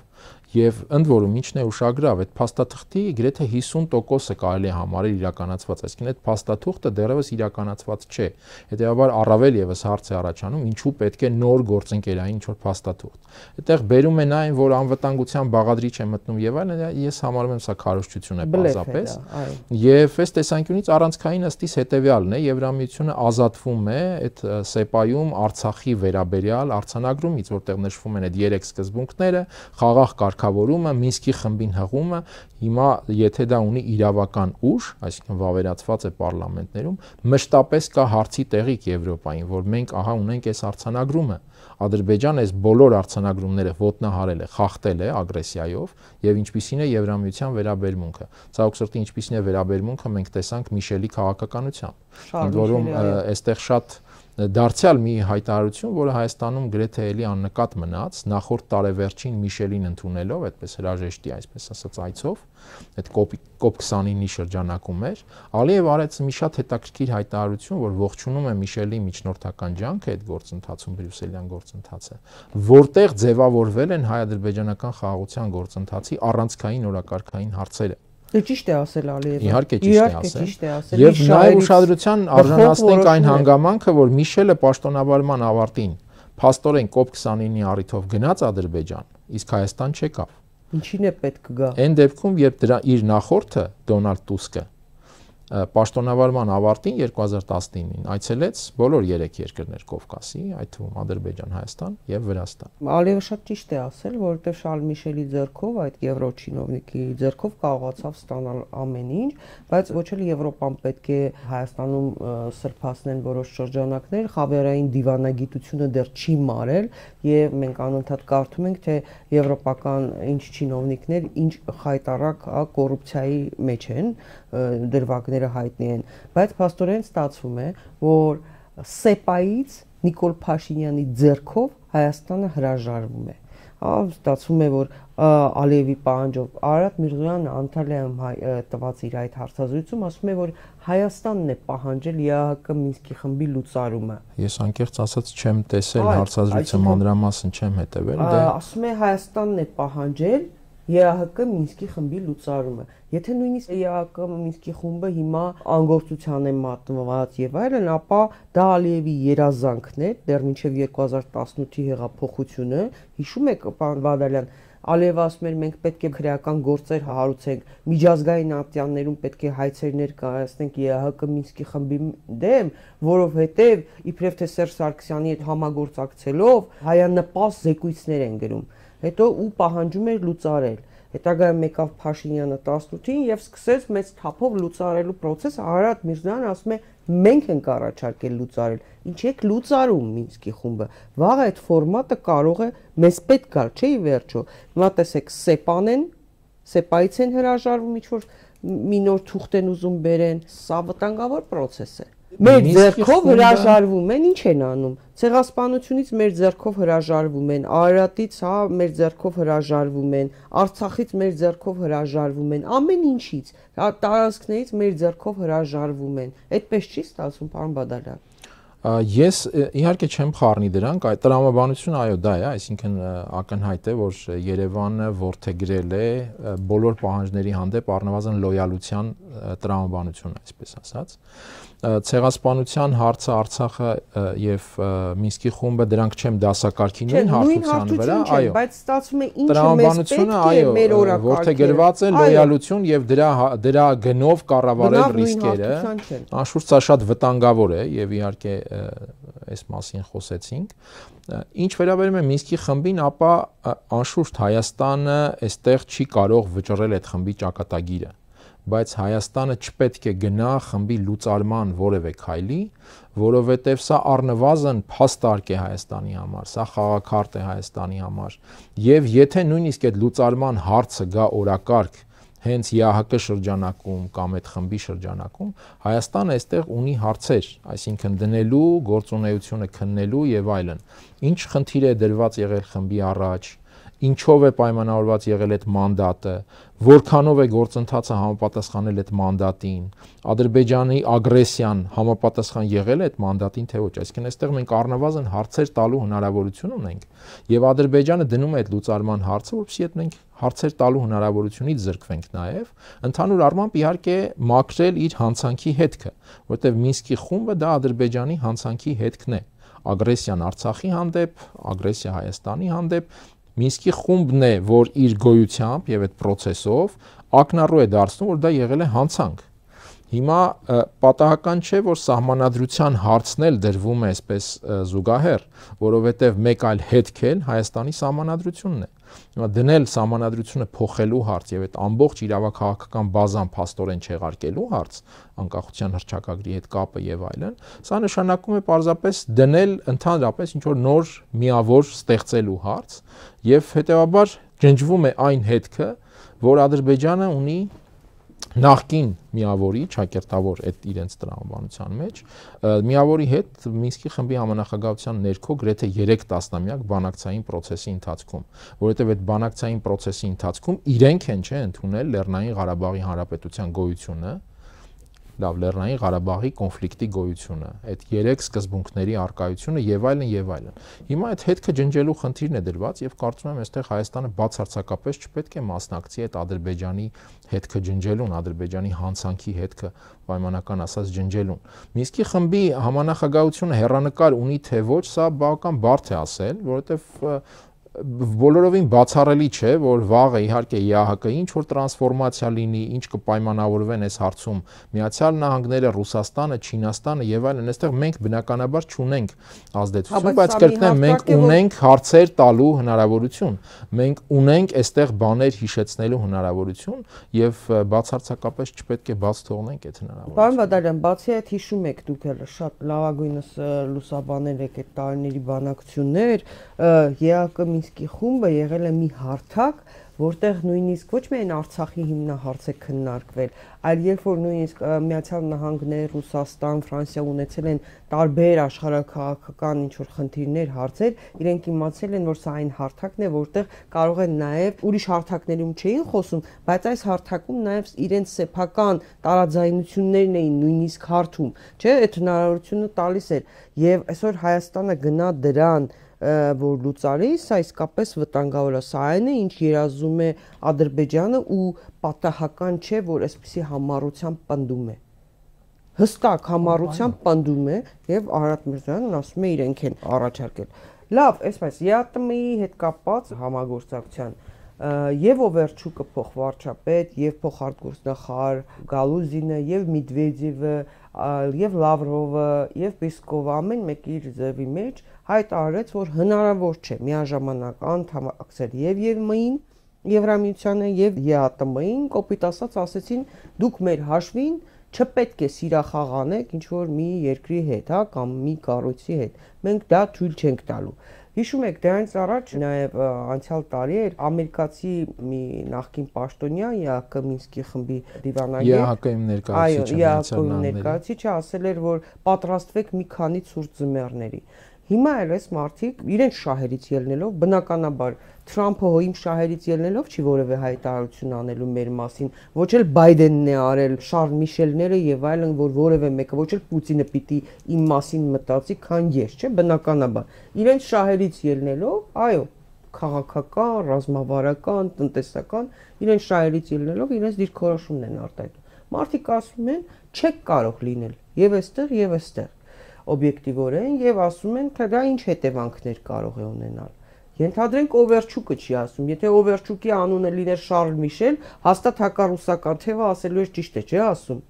եւ ընդ որում ինչն է ուշագրավ, այդ փաստաթղթի գրեթե 50%-ը կարելի է համարել իրականացված, այսինքն այդ փաստաթուղթը դեռևս իրականացված չէ։ Հետեւաբար առավել եւս հարց է առաջանում, ինչու պետք է նոր գործընկերային ինչ-որ փաստաթուղթ։ Այդտեղ բերում են այն, որ անվտանգության բաղադրիչ է մտնում եւ այլն, ես համարում եմ սա քարոզչություն է պարզապես։ Եվ այս տեսանկյունից առանցքային ըստիս հետեւյալն է, Եվրամիությունը ազատվում է այդ ՍԵՊԱ-ում Արցախի վերաբերյալ արձանագրումից, որտեղ նշվում են այդ 3 սկզբունքները, խաղաղ կարգավորումը, Մինսկի խմբին հղումը, հիմա եթե դա ունի իրավական ուժ, այսինքն վավերացված է պարլամենտներում, մշտապես կա հարցի տեղիք Եվրոպային, որ մենք ահա ունենք այս արձանագրումը։ Ադրբեջանը այս բոլոր արձանագրումները ոտնահարել է, խախտել է ագրեսիայով եւ ինչպիսին է Եվրամիության վերաբերմունքը։ Ցավոք սրտի ինչպիսին է վերաբերմունքը մենք տեսանք Միշելի քաղաքականությամբ։ Ընդ որում այստեղ շատ դարձյալ մի հայտարարություն, որը Հայաստանում գրեթե էլի աննկատ մնաց, նախորդ տարեվերջին Միշելին ընդունելով, այդպես հրաժեշտի, այսպես ասած, այցով, այդ COP29-ի շրջանակում էր, Ալիև արեց մի շատ հետաքրքիր հայտարարություն, որ ողջունում է Միշելի միջնորդական ջանքը այդ գործընթացում, բրյուսելյան գործընթացը, որտեղ ձևավորվել են հայ-ադրբեջանական խաղաղության գործընթացի առանցքային օրակարգային հարցերը։ Դե ճիշտ է ասել Ալիևը։ Իհարկե ճիշտ է ասել։ Եվ նաև ուշադրության արժանացնենք այն հանգամանքը, որ Միշելը պաշտոնավարման ավարտին փաստորեն COP29-ի առիթով գնաց Ադրբեջան, իսկ Հայաստան չեկավ։ Ինչին է պետք գա։ Այն դեպքում, երբ դրա իր նախորդը Դոնալդ Տուսկը պաշտոնավարման ավարտին 2019-ին այցելեց բոլոր 3 երկրներ Կովկասի, այդ թվում Ադրբեջան, Հայաստան եւ Վրաստան։ Ալիևը շատ ճիշտ է ասել, որովհետեւ Շարլ Միշելի ձեռքով, այդ եվրոչինովնիկի ձեռքով կարողացավ ստանալ ամեն ինչ, բայց ոչ էլ Եվրոպան պետք է Հայաստանում սրբացնեն որոշ շրջանակներ, խավերային դիվանագիտությունը դեռ չի մարել եւ մենք անընդհատ կարդում ենք, թե եվրոպական ինչ չինովնիկներ ինչ խայտարակ կոռուպցիայի մեջ են, դրվագները հայտնի են, բայց փաստորեն ստացվում է, որ ՍԵՊԱ-ից Նիկոլ Փաշինյանի ձեռքով Հայաստանը հրաժարվում է։ Ստացվում է, որ Ալիևի պահանջով Արարատ Միրզոյանը Անտալիայում տված իր այդ հարցազրույցում ասում է, որ Հայաստանն է պահանջել ԵԱՀԿ Մինսկի խմբի լուծարումը։ Ես անկեղծ ասած չեմ տեսել հարցազրույցը, մանրամասն չեմ հետևել, ասում է Հայաստանն է պահանջել ԵԱՀԿ Մինսկի խմբի լուծարումը։ Եթե նույնիսկ ԵԱՀԿ Մինսկի խումբը հիմա անգործության է մատնված եւ այլն, ապա դա Ալիևի երազանքն է դեռ մինչեւ 2018-ի հեղափոխությունը։ Հիշում եք, պարոն Բադալյան, Ալիևը ասում էր մենք պետք է քրեական գործեր հարուցենք, միջազգային ատյաններում պետք է հայցեր ներկայացնենք ԵԱՀԿ Մինսկի խմբի դեմ, որովհետեւ իբրև թե Սերժ Սարգսյանի հետ համագործակցելով հայանպաստ զեկույցներ են գրում։ Հետո ու պահանջում էր լուծարել։ Հետագայում եկավ Փաշինյանը 18-ին եւ սկսեց մեծ թափով լուծարելու process-ը։ Արարատ Միրզոյանը ասում է մենք ենք առաջարկել լուծարել։ Ինչ եք լուծարում Մինսկի խումբը։ Վաղ այդ ֆորմատը կարող է մեզ պետք գալ, չէ՞ ի վերջո։ Հիմա տեսեք սեպան են, սեպայից են հրաժարվում, ինչ որ մի նոր թուղթ են ուզում բերեն։ Սա վտանգավոր process է։ Մեր ձեռքով հրաժարվում են, ինչ են անում։ Ցեղասպանությունից մեր ձեռքով հրաժարվում են, Արարատից մեր ձեռքով հրաժարվում են, Արցախից մեր ձեռքով հրաժարվում են, ամեն ինչից, տարածքներից մեր ձեռքով հրաժարվում են։ Այդպես չի ստացվում, պարոն Բադալյան։ Ես իհարկե չեմ խառնի դրանք, այդ տրամաբանությունը այո դա է, այսինքն ակնհայտ է, որ Երևանը որդեգրել է բոլոր պահանջների հանդեպ առնվազն լոյալության տրամաբանությունը, այսպես ասած։ Ցեղասպանության հարցը, Արցախը եւ Մինսկի խումբը դրանք չեմ դասակարգի նույն հարթության վրա, այո, բայց ստացվում է ինչը մեզ պետք է մեր օրակարգը, որդեգրված է լոյալություն եւ դրա գնով կառավարել ռիսկերը, անշուշտ սա շատ վտանգավոր է եւ իհարկե այս մասին խոսեցինք։ Ինչ վերաբերում է Մինսկի խմբին, ապա անշուշտ Հայաստանը այստեղ չի կարող վճռել այդ խմբի ճակատագիրը, բայց Հայաստանը չպետք է գնա խմբի լուծարման որևէ քայլի, որովհետև սա առնվազն փաստարկ է Հայաստանի համար, սա խաղաքարտ է Հայաստանի համար, եւ եթե նույնիսկ այդ լուծարման հարցը գա օրակարգ հենց ԵԱՀԿ շրջանակում կամ այդ խմբի շրջանակում, Հայաստանը այստեղ ունի հարցեր, այսինքն դնելու, գործունեությունը քննելու եւ այլն։ Ինչ խնդիր է դրված եղել խմբի առաջ, ինչով է պայմանավորված եղել այդ մանդատը, որքանով է գործընթացը համապատասխանել այդ մանդատին, Ադրբեջանի ագրեսիան համապատասխան եղել է այդ մանդատին թե ոչ, այսինքն այստեղ մենք առնվազն հարցեր տալու հնարավորություն ունենք եւ Ադրբեջանը դնում է այդ լուծարման հարցը, որովհետեւ այդ մենք հարցեր տալու հնարավորությունից զրկվենք նաեւ, ընդհանուր առմամբ իհարկե մաքրել իր հանցանքի հետքը, որովհետեւ Մինսկի խումբը դա Ադրբեջանի հանցանքի հետքն է, ագրեսիան Արցախի հանդեպ, ագրեսիա Հայաստանի հանդեպ, Մինսկի խումբն է, որ իր գոյությամբ եւ այդ process-ով ակնառու է դարձնում, որ դա եղել է հանցանք։ Հիմա պատահական չէ, որ սահմանադրության հարցն էլ դրվում է այսպես զուգահեռ, որովհետեւ մեկ այլ հետք էլ Հայաստանի սահմանադրությունն է։ Հիմա դնել սահմանադրությունը փոխելու հարց եւ այդ ամբողջ իրավաքաղաքական բազան փաստորեն չեղարկելու հարց, անկախության հռչակագրի հետ կապը եւ այլն, սա նշանակում է պարզապես դնել ընդհանրապես ինչ որ նոր միավոր ստեղծելու հարց եւ հետեւաբար ջնջվում է այն հետքը, որ Ադրբեջանը ունի նախկին միավորի ճակերտավոր այդ իրենց տրամաբանության մեջ միավորի հետ Մինսկի խմբի համանախագահության ներքո գրեթե 3 տասնամյակ բանակցային process-ի ընթացքում, որովհետև այդ բանակցային process-ի ընթացքում իրենք են ընդունել Լեռնային Ղարաբաղի Հանրապետության գոյությունը, Լեռնային Ղարաբաղի կոնֆլիկտի գոյությունը, այդ 3 սկզբունքների առկայությունը եւ այլն եւ այլն։ Հիմա այդ հետքը ջնջելու խնդիրն է դրված եւ կարծում եմ այստեղ Հայաստանը բացարձակապես չպետք է մասնակցի այդ Ադրբեջանի հետքը ջնջելուն, Ադրբեջանի հանցանքի հետքը պայմանական ասած ջնջելուն։ Մինսկի խմբի համանախագահությունը հեռանկար ունի թե ոչ, սա բավական բարդ է ասել, որովհետեւ բոլորովին բացառելի չէ, որ վաղը իհարկե ԵԱՀԿ-ի ինչ որ տրանսֆորմացիա լինի, ինչ կպայմանավորվեն այս հարցում Միացյալ Նահանգները, Ռուսաստանը, Չինաստանը եւ այլն, այստեղ մենք բնականաբար չունենք ազդեցություն, բայց կրկնեմ, մենք ունենք հարցեր տալու հնարավորություն, մենք ունենք այստեղ բաներ հիշեցնելու հնարավորություն եւ բացարձակապես չպետք է բաց թողնենք այդ հնարավորությունը։ Պարոն Բադալյան, բացի այդ հիշում եք դուք էլ շատ լավագույնս լուսաբանել եք այդ տարիների բանակցություններ, ԵԱՀԿ Մինսկի խումբը եղել է մի հարթակ, որտեղ նույնիսկ ոչ միայն Արցախի հիմնահարց է քննարկվել, այլ երբ որ նույնիսկ Միացյալ Նահանգներ, Ռուսաստան, Ֆրանսիա ունեցել են տարբեր աշխարհաքաղաքական ինչ-որ խնդիրներ, հարցեր, իրենք իմացել են, որ սա այն հարթակն է, որտեղ կարող են նաև ուրիշ հարթակներում չէին խոսում, բայց այս հարթակում նաև իրենց սեփական տարաձայնություններն էին նույնիսկ հարթում, չէ՞, այդ հնարավորությունը տալիս էր, եւ այսօր Հայաստանը գնա դրան որ լուծարի, սա իսկապես վտանգավոր է, սա այն է, ինչ երազում է Ադրբեջանը ու պատահական չէ, որ այսպիսի համառությամբ պնդում է։ Հստակ համառությամբ պնդում է եւ Արարատ Միրզոյանն ասում է իրենք են առաջարկել։ Լավ, այսպես ԵԱՏՄ-ի հետ կապված համագործակցության եւ Օվերչուկը փոխվարչապետ, եւ փոխարտգործնախարար Գալուզինը, եւ Մեդվեդևը, եւ Լավրովը, եւ Պեսկովը ամեն մեկը իր ձևի մեջ հայտարարեց, որ հնարավոր չէ միաժամանակ անդամակցել եւ ԵՄ-ին, Եվրամիությանը եւ ԵԱՏՄ-ին, կոպիտ ասած ասեցին, դուք մեր հաշվին չպետք է սիրախաղ անեք ինչ որ մի երկրի հետ, հա, կամ մի կառույցի հետ։ Մենք դա թույլ չենք տալու։ Հիշում եք, դրանից առաջ նաև անցյալ տարի էր ամերիկացի մի նախկին պաշտոնյա ԵԱԿ Մինսկի խմբի դիվանագետ, ԵԱԿ-ի ներկայացուցիչը ասել էր, որ պատրաստվեք մի քանի ցուրտ ձմեռների։ Հիմա էլ այս մարդիկ իրենց շահերից ելնելով, բնականաբար Թրամփը իմ շահերից ելնելով չի որևէ հայտարարություն անելու մեր մասին, ոչ էլ Բայդենն է արել, Շարլ Միշելները եւ այլն, որ որևէ մեկը, ոչ էլ Պուտինը պիտի իմ մասին մտածի, քան ես, չէ՞, բնականաբար։ Իրենց շահերից ելնելով, այո, քաղաքական, ռազմավարական, տնտեսական, իրենց շահերից ելնելով իրենց դիրքորոշումն են արտահայտում։ Մարդիկ ասում են, չեք կարող լինել եւ այստեղ օբյեկտիվորեն եւ ասում են, թե դա ինչ հետևանքներ կարող է ունենալ։ Ենթադրենք Օվերչուկը չի ասում, եթե Օվերչուկի անունը լիներ Շարլ Միշել, հաստատ հակառուսական թևը ասելու էր ճիշտ է, չէ՞ ասում։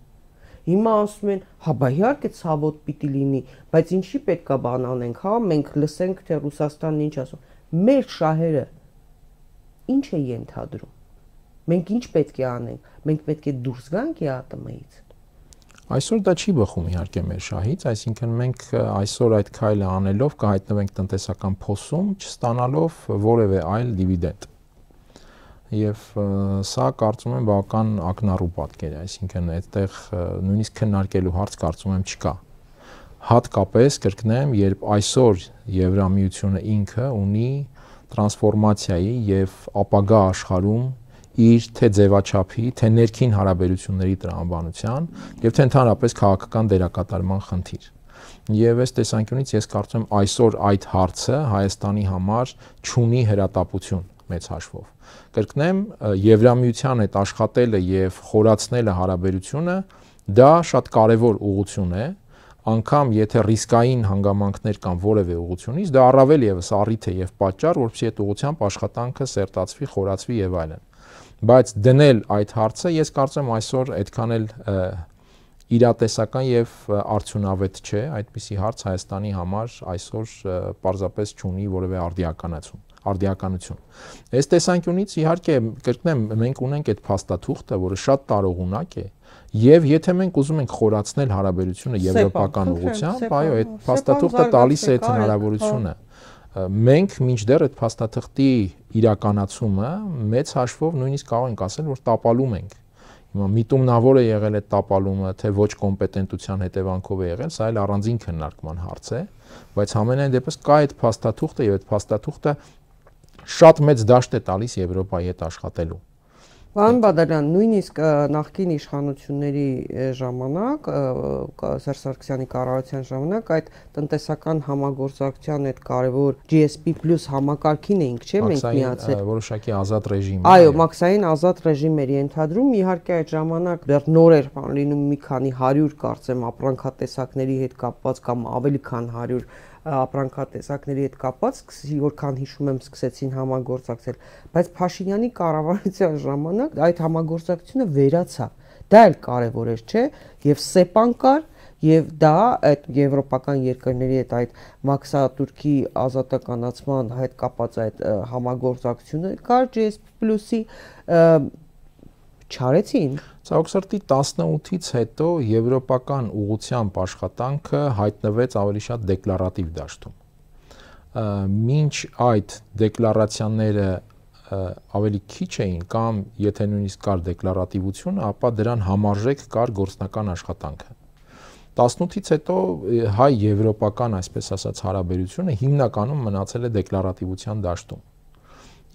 Հիմա ասում են, հա բա իհարկե ցավոտ պիտի լինի, բայց ինչի պետքա բան անենք, հա, մենք լսենք թե Ռուսաստանն ինչ ասում։ Մեր շահերը ինչ է ենթադրում։ Մենք ինչ պետք է անենք։ Մենք պետք է դուրս գանք ԵԱՏՄ-ից։ Այսօր դա չի բխում իհարկե մեր շահից, այսինքն մենք այսօր այդ քայլը անելով կհայտնվենք տնտեսական փոսում, չստանալով որևէ այլ դիվիդենդ։ Եվ սա կարծում եմ բավական ակնառու պատկեր է, այսինքն այդտեղ նույնիսկ քննարկելու հարց կարծում եմ չկա։ Հատկապես կրկնեմ, երբ այսօր Եվրամիությունը ինքը ունի տրանսֆորմացիայի եւ ապագա աշխարհում իր թե ձևաչափի, թե ներքին հարաբերությունների տրամաբանության եւ թե ընդհանրապես քաղաքական դերակատարման խնդիր։ Եվ այս տեսանկյունից ես կարծում եմ այսօր այդ հարցը Հայաստանի համար չունի հրատապություն մեծ հաշվով։ Կրկնեմ, Եվրամիության հետ աշխատելը եւ խորացնելը հարաբերությունը դա շատ կարեւոր ուղղություն է, անգամ եթե ռիսկային հանգամանքներ կան որևէ ուղղությունից, դա առավել եւս առիթ է եւ պատճառ, որովհետեւ այդ ուղղությամբ աշխատանքը սերտացվի, խորացվի եւ այլն։ Բայց դնել այդ հարցը ես կարծեմ այսօր այդքան էլ իրատեսական եւ արդյունավետ չէ, այդպիսի հարց Հայաստանի համար այսօր պարզապես չունի որևէ արդիականություն։ Այս տեսանկյունից իհարկե կրկնեմ, մենք ունենք այդ փաստաթուղթը, որը շատ տարողունակ է, եւ եթե մենք ուզում ենք խորացնել հարաբերությունը եվրոպական ուղղությամբ, այո, այդ փաստաթուղթը տալիս է այդ հնարավորությունը։ Մենք մինչդեռ այդ փաստաթղթի իրականացումը մեծ հաշվով նույնիսկ կարող ենք ասել, որ տապալում ենք։ Հիմա միտումնավոր է եղել այդ տապալումը, թե ոչ կոմպետենտության հետևանքով է եղել, սա էլ առանձին քննարկման հարց է, բայց համենայն դեպս կա այդ փաստաթուղթը եւ այդ փաստաթուղթը շատ մեծ դաշտ է տալիս Եվրոպայի հետ աշխատելու։ Պարոն Բադալյան, նույնիսկ նախկին իշխանությունների ժամանակ, Սերժ Սարգսյանի կառավարության ժամանակ այդ տնտեսական համագործակցության այդ կարևոր GSP+ համակարգին էինք, չէ՞, մենք միացել։ Որոշակի ազատ ռեժիմ։ Այո, մաքսային ազատ ռեժիմ էր ենթադրում, իհարկե այդ ժամանակ դեռ նոր էր լինում մի քանի 100 կարծեմ ապրանքատեսակների հետ կապված կամ ավելի քան 100 ապրանքատեսակների հետ կապված, որքան հիշում եմ, սկսեցին համագործակցել, բայց Փաշինյանի կառավարության ժամանակ այդ համագործակցությունը վերացավ։ Դա էլ կարևոր էր, չէ՞, եւ ՍԵՊ-ան կար, եւ դա այդ եվրոպական երկրների հետ այդ մաքսատուրքի ազատականացման հետ կապված այդ համագործակցությունը կար GSP+-ի չարեցին։ Ցավոք սրտի 18-ից հետո եվրոպական ուղղությամբ աշխատանքը հայտնվեց ավելի շատ դեկլարատիվ դաշտում։ Մինչ այդ դեկլարացիաները ավելի քիչ էին կամ եթե նույնիսկ կար դեկլարատիվությունը, ապա դրան համարժեք կար գործնական աշխատանքը։ 18-ից հետո հայ-եվրոպական, այսպես ասած, հարաբերությունը հիմնականում մնացել է դեկլարատիվության դաշտում։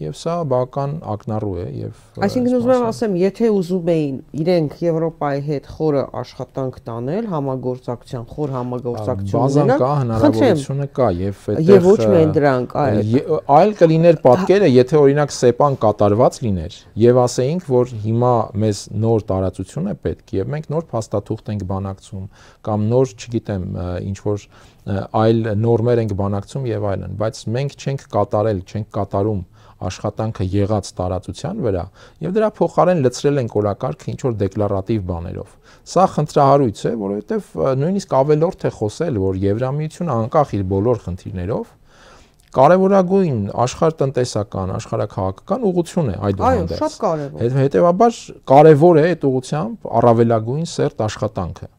Եվ սա բավական ակնառու է եւ Այսինքն ուզում եմ ասեմ, եթե ուզում էին իրենք Եվրոպայի հետ խորը աշխատանք տանել, համագործակցության, խոր համագործակցություն ունենալ, բազան կա, հնարավորությունը կա եւ այդտեղ ոչ միայն դրանք, այլ կլիներ պատկերը, եթե օրինակ սեպան կատարված լիներ եւ ասեինք, որ հիմա մեզ նոր տարածություն է պետք եւ մենք նոր փաստաթուղթ ենք բանակցում կամ նոր, չգիտեմ, ինչ որ այլ նորմեր ենք բանակցում եւ այլն, բայց մենք չենք կատարել, չենք կատարում աշխատանքը եղած տարածության վրա եւ դրա փոխարեն լցրել են օրակարգը ինչ որ դեկլարատիվ բաներով։ Սա խնդրահարույց է, որովհետեւ նույնիսկ ավելորդ է խոսել, որ Եվրամիությունը անկախ իր բոլոր խնդիրներով կարևորագույն աշխարհտնտեսական, աշխարհաքաղաքական ուղղություն է այդուհանդերձ։ Այո, շատ կարևոր։ Հետևաբար կարևոր է այդ ուղղությամբ առավելագույն սերտ աշխատանքը։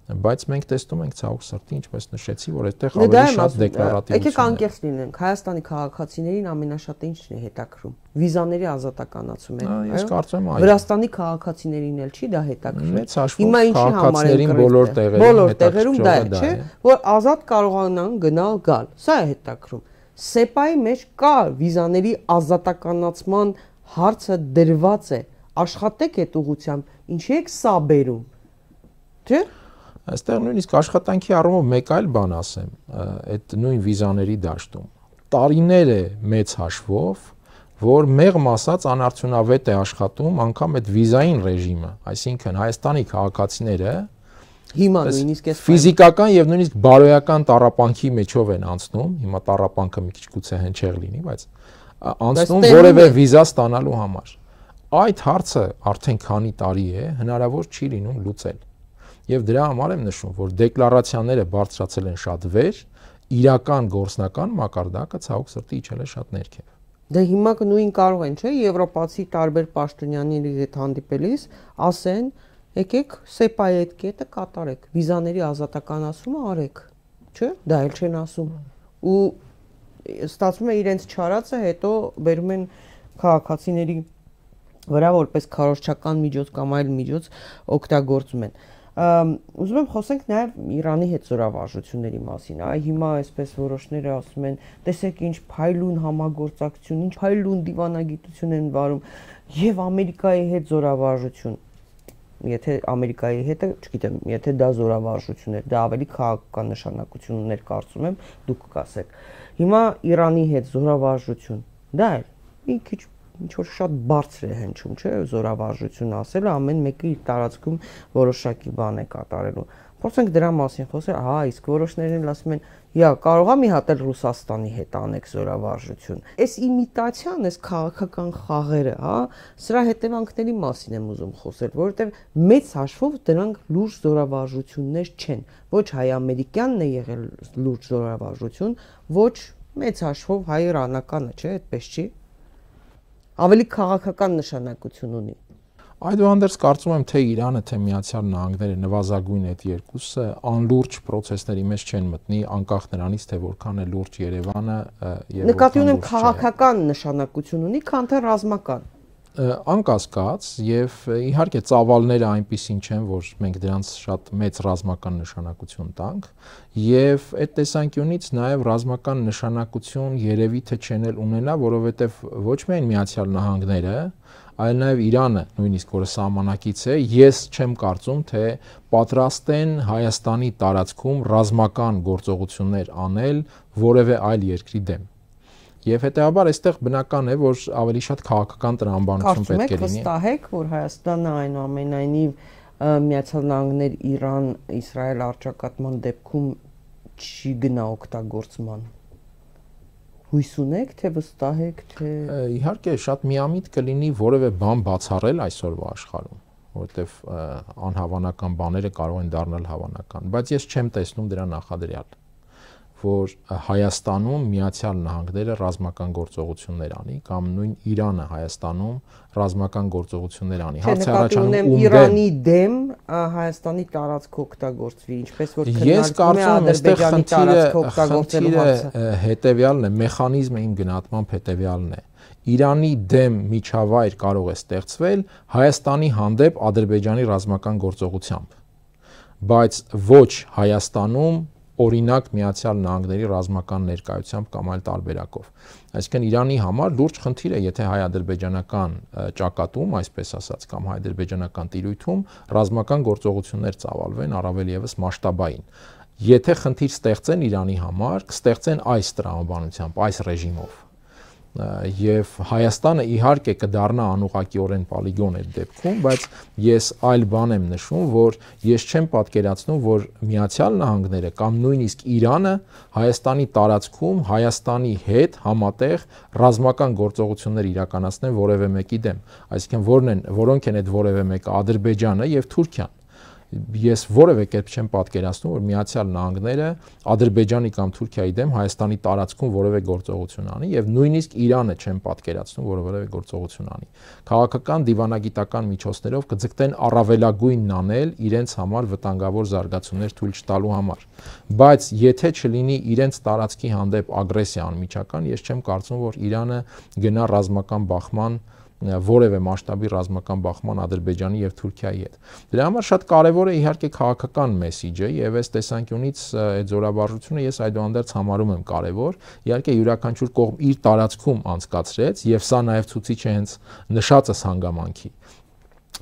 Բայց մենք տեսնում ենք ցավոք սրտի, ինչպես նշեցի, որ այդտեղ ավելի շատ դեկլարատիվություն է։ Եկեք անկեղծ լինենք, Հայաստանի քաղաքացիներին ամենաշատը ինչն է հետաքրում։ Վիզաների ազատականացումը, այո։ Ես կարծում եմ, այո։ Վրաստանի քաղաքացիներին էլ չի դա հետաքրում։ Մեծ հաշվով քաղաքացիներին բոլոր տեղերում դա է, չէ՞, որ ազատ կարողանան գնալ գալ։ Սա է հետաքրում։ Սեպայի մեջ կա վիզաների ազատականացման հարցը դրված է։ Աշխատեք այդ ուղղությամբ, ինչի եք սա բերում։ Չէ՞։ Այստեղ նույնիսկ աշխատանքի առումով մեկ այլ բան ասեմ, այդ նույն վիզաների դաշտում տարիներ է մեծ հաշվով, որ մեղմ ասած անարդյունավետ է աշխատում անգամ այդ վիզային ռեժիմը, այսինքն Հայաստանի քաղաքացիները հիմա նույնիսկ էս ֆիզիկական եւ նույնիսկ բարոյական տառապանքի մեջով են անցնում, հիմա տառապանքը մի քիչ գուցե հնչեղ լինի, բայց անցնում որևէ վիզա ստանալու համար։ Այդ հարցը արդեն քանի տարի է հնարավոր չի լինում լուծել։ Եվ դրա համար եմ նշում, որ դեկլարացիաները բարձրացել են շատ վեր, իրական գործնական մակարդակը ցավոք սրտի իջել է շատ ներքև։ Դե հիմա նույն կարող են, չէ, եվրոպացի տարբեր պաշտոնյաների հետ հանդիպելիս ասեն, եկեք սեպայի այդ կետը կատարեք, վիզաների ազատականացումը արեք, չէ, դա էլ չեն ասում։ Ու ստացվում է իրենց չարածը հետո բերում են քաղաքացիների վրա որպես քարոզչական միջոց կամ այլ միջոց օգտագործում են։ Ուզում եմ խոսենք նաև Իրանի հետ զորավարժությունների մասին։ Այ հիմա այսպես որոշները ասում են, տեսեք ինչ փայլուն համագործակցություն, ինչ փայլուն դիվանագիտություն են վարում եւ Ամերիկայի հետ զորավարժություն։ Եթե Ամերիկայի հետ, չգիտեմ, եթե դա զորավարժություն էր, դա ավելի քաղաքական նշանակություն ուներ, կարծում եմ, դուք կասեք։ Հիմա Իրանի հետ զորավարժություն, դա է մի քիչ ինչ որ շատ բարձր է հնչում, չէ՞, զորավարժություն ասելը ամեն մեկը իր տարածքում որոշակի բան է կատարելու։ Փորձենք դրա մասին խոսել, հա, իսկ որոշներն ասում են, «Յա, կարող է մի հատ էլ Ռուսաստանի հետ անեք զորավարժություն»։ Այս իմիտացիան, այս քաղաքական խաղերը, հա, սրա հետևանքների մասին եմ ուզում խոսել, որովհետև մեծ հաշվով դրանք լուրջ զորավարժություններ չեն։ Ոչ հայ-ամերիկյանն է եղել լուրջ զորավարժություն, ոչ մեծ հաշվով հայ-իրանականը, չէ՞, այդպես չի։ Ավելի քաղաքական նշանակություն ունի։ Այդուհանդերձ կարծում եմ թե Իրանը, թե Միացյալ Նահանգները նվազագույն այդ երկուսը անլուրջ process-ների մեջ չեն մտնի, անկախ նրանից թե որքան է լուրջ Երևանը եւ նկատի ունեմ քաղաքական նշանակություն ունի, քան թե ռազմական։ Անկասկած եւ իհարկե ծավալները այնպիսին չեն, որ մենք դրանց շատ մեծ ռազմական նշանակություն տանք եւ այդ տեսանկյունից նաեւ ռազմական նշանակություն երևի թե չեն էլ ունենա, որովհետեւ ոչ միայն Միացյալ Նահանգները, այլ նաեւ Իրանը, նույնիսկ որը սահմանակից է, ես չեմ կարծում, թե պատրաստ են Հայաստանի տարածքում ռազմական գործողություններ անել որևէ այլ երկրի դեմ։ Եվ հետեւաբար այստեղ բնական է, որ ավելի շատ քաղաքական տրամաբանություն պետք է լինի։ Վստահեք, որ Հայաստանը այնուամենայնիվ Միացյալ Նահանգներ Իրան-Իսրայել առճակատման դեպքում չի գնա օգտագործման։ Հույս ունեք, թե վստահ եք, թե իհարկե շատ միամիտ կլինի որևէ բան բացառել այսօրվա աշխարհում, որովհետև անհավանական բաները կարող են դառնալ հավանական, բայց ես չեմ տեսնում դրա նախադրյալ, որ Հայաստանում Միացյալ Նահանգները ռազմական գործողություններ անի կամ նույն Իրանը Հայաստանում ռազմական գործողություններ անի։ Հարցը առաջանում Իրանի դեմ Հայաստանի տարածք օգտագործվի, ինչպես որ քննարկվում է Ադրբեջանի տարածք օգտագործելու հարցը։ Հետևյալն է, մեխանիզմը իմ գնահատմամբ հետևյալն է։ Իրանի դեմ միջավայր կարող է ստեղծվել Հայաստանի հանդեպ Ադրբեջանի ռազմական գործողությամբ, բայց ոչ Հայաստանում օրինակ Միացյալ Նահանգների ռազմական ներկայությամբ կամ այլ տարբերակով։ Այսինքն Իրանի համար լուրջ խնդիր է, եթե հայ-ադրբեջանական ճակատում, այսպես ասած, կամ հայ-ադրբեջանական տիրույթում ռազմական գործողություններ ծավալվեն, առավել եւս մասշտաբային։ Եթե խնդիր ստեղծեն Իրանի համար, կստեղծեն այս տրամաբանությամբ, այս ռեժիմով։ Եվ Հայաստանը իհարկե կդառնա անուղղակիորեն պոլիգոն այդ դեպքում, բայց ես այլ բան եմ նշում, որ ես չեմ պատկերացնում, որ Միացյալ Նահանգները կամ նույնիսկ Իրանը Հայաստանի տարածքում Հայաստանի հետ համատեղ ռազմական գործողություններ իրականացնեն որևէ մեկի դեմ, այսինքն որոնք են այդ որևէ մեկը Ադրբեջանը եւ Թուրքիան։ Ես որևէ կերպ չեմ պատկերացնում, որ Միացյալ Նահանգները Ադրբեջանի կամ Թուրքիայի դեմ Հայաստանի տարածքում որևէ գործողություն անի եւ նույնիսկ Իրանը չեմ պատկերացնում, որ որևէ գործողություն անի։ Քաղաքական դիվանագիտական միջոցներով կձգտեն առավելագույնն անել իրենց համար վտանգավոր զարգացումներ թույլ չտալու համար։ Բայց եթե չլինի իրենց տարածքի հանդեպ ագրեսիա անմիջական, ես չեմ կարծում, որ Իրանը գնա ռազմական բախման որևէ մասշտաբի ռազմական բախման Ադրբեջանի եւ Թուրքիայի հետ։ Դրա համար շատ կարեւոր է իհարկե քաղաքական մեսիջը եւ այս տեսանկյունից այդ զորավարժությունը ես այդուհանդերձ համարում եմ կարեւոր։ Իհարկե յուրաքանչյուր կողմ իր տարածքում անցկացրեց եւ սա նաեւ ցուցիչ է հենց նշածս հանգամանքի։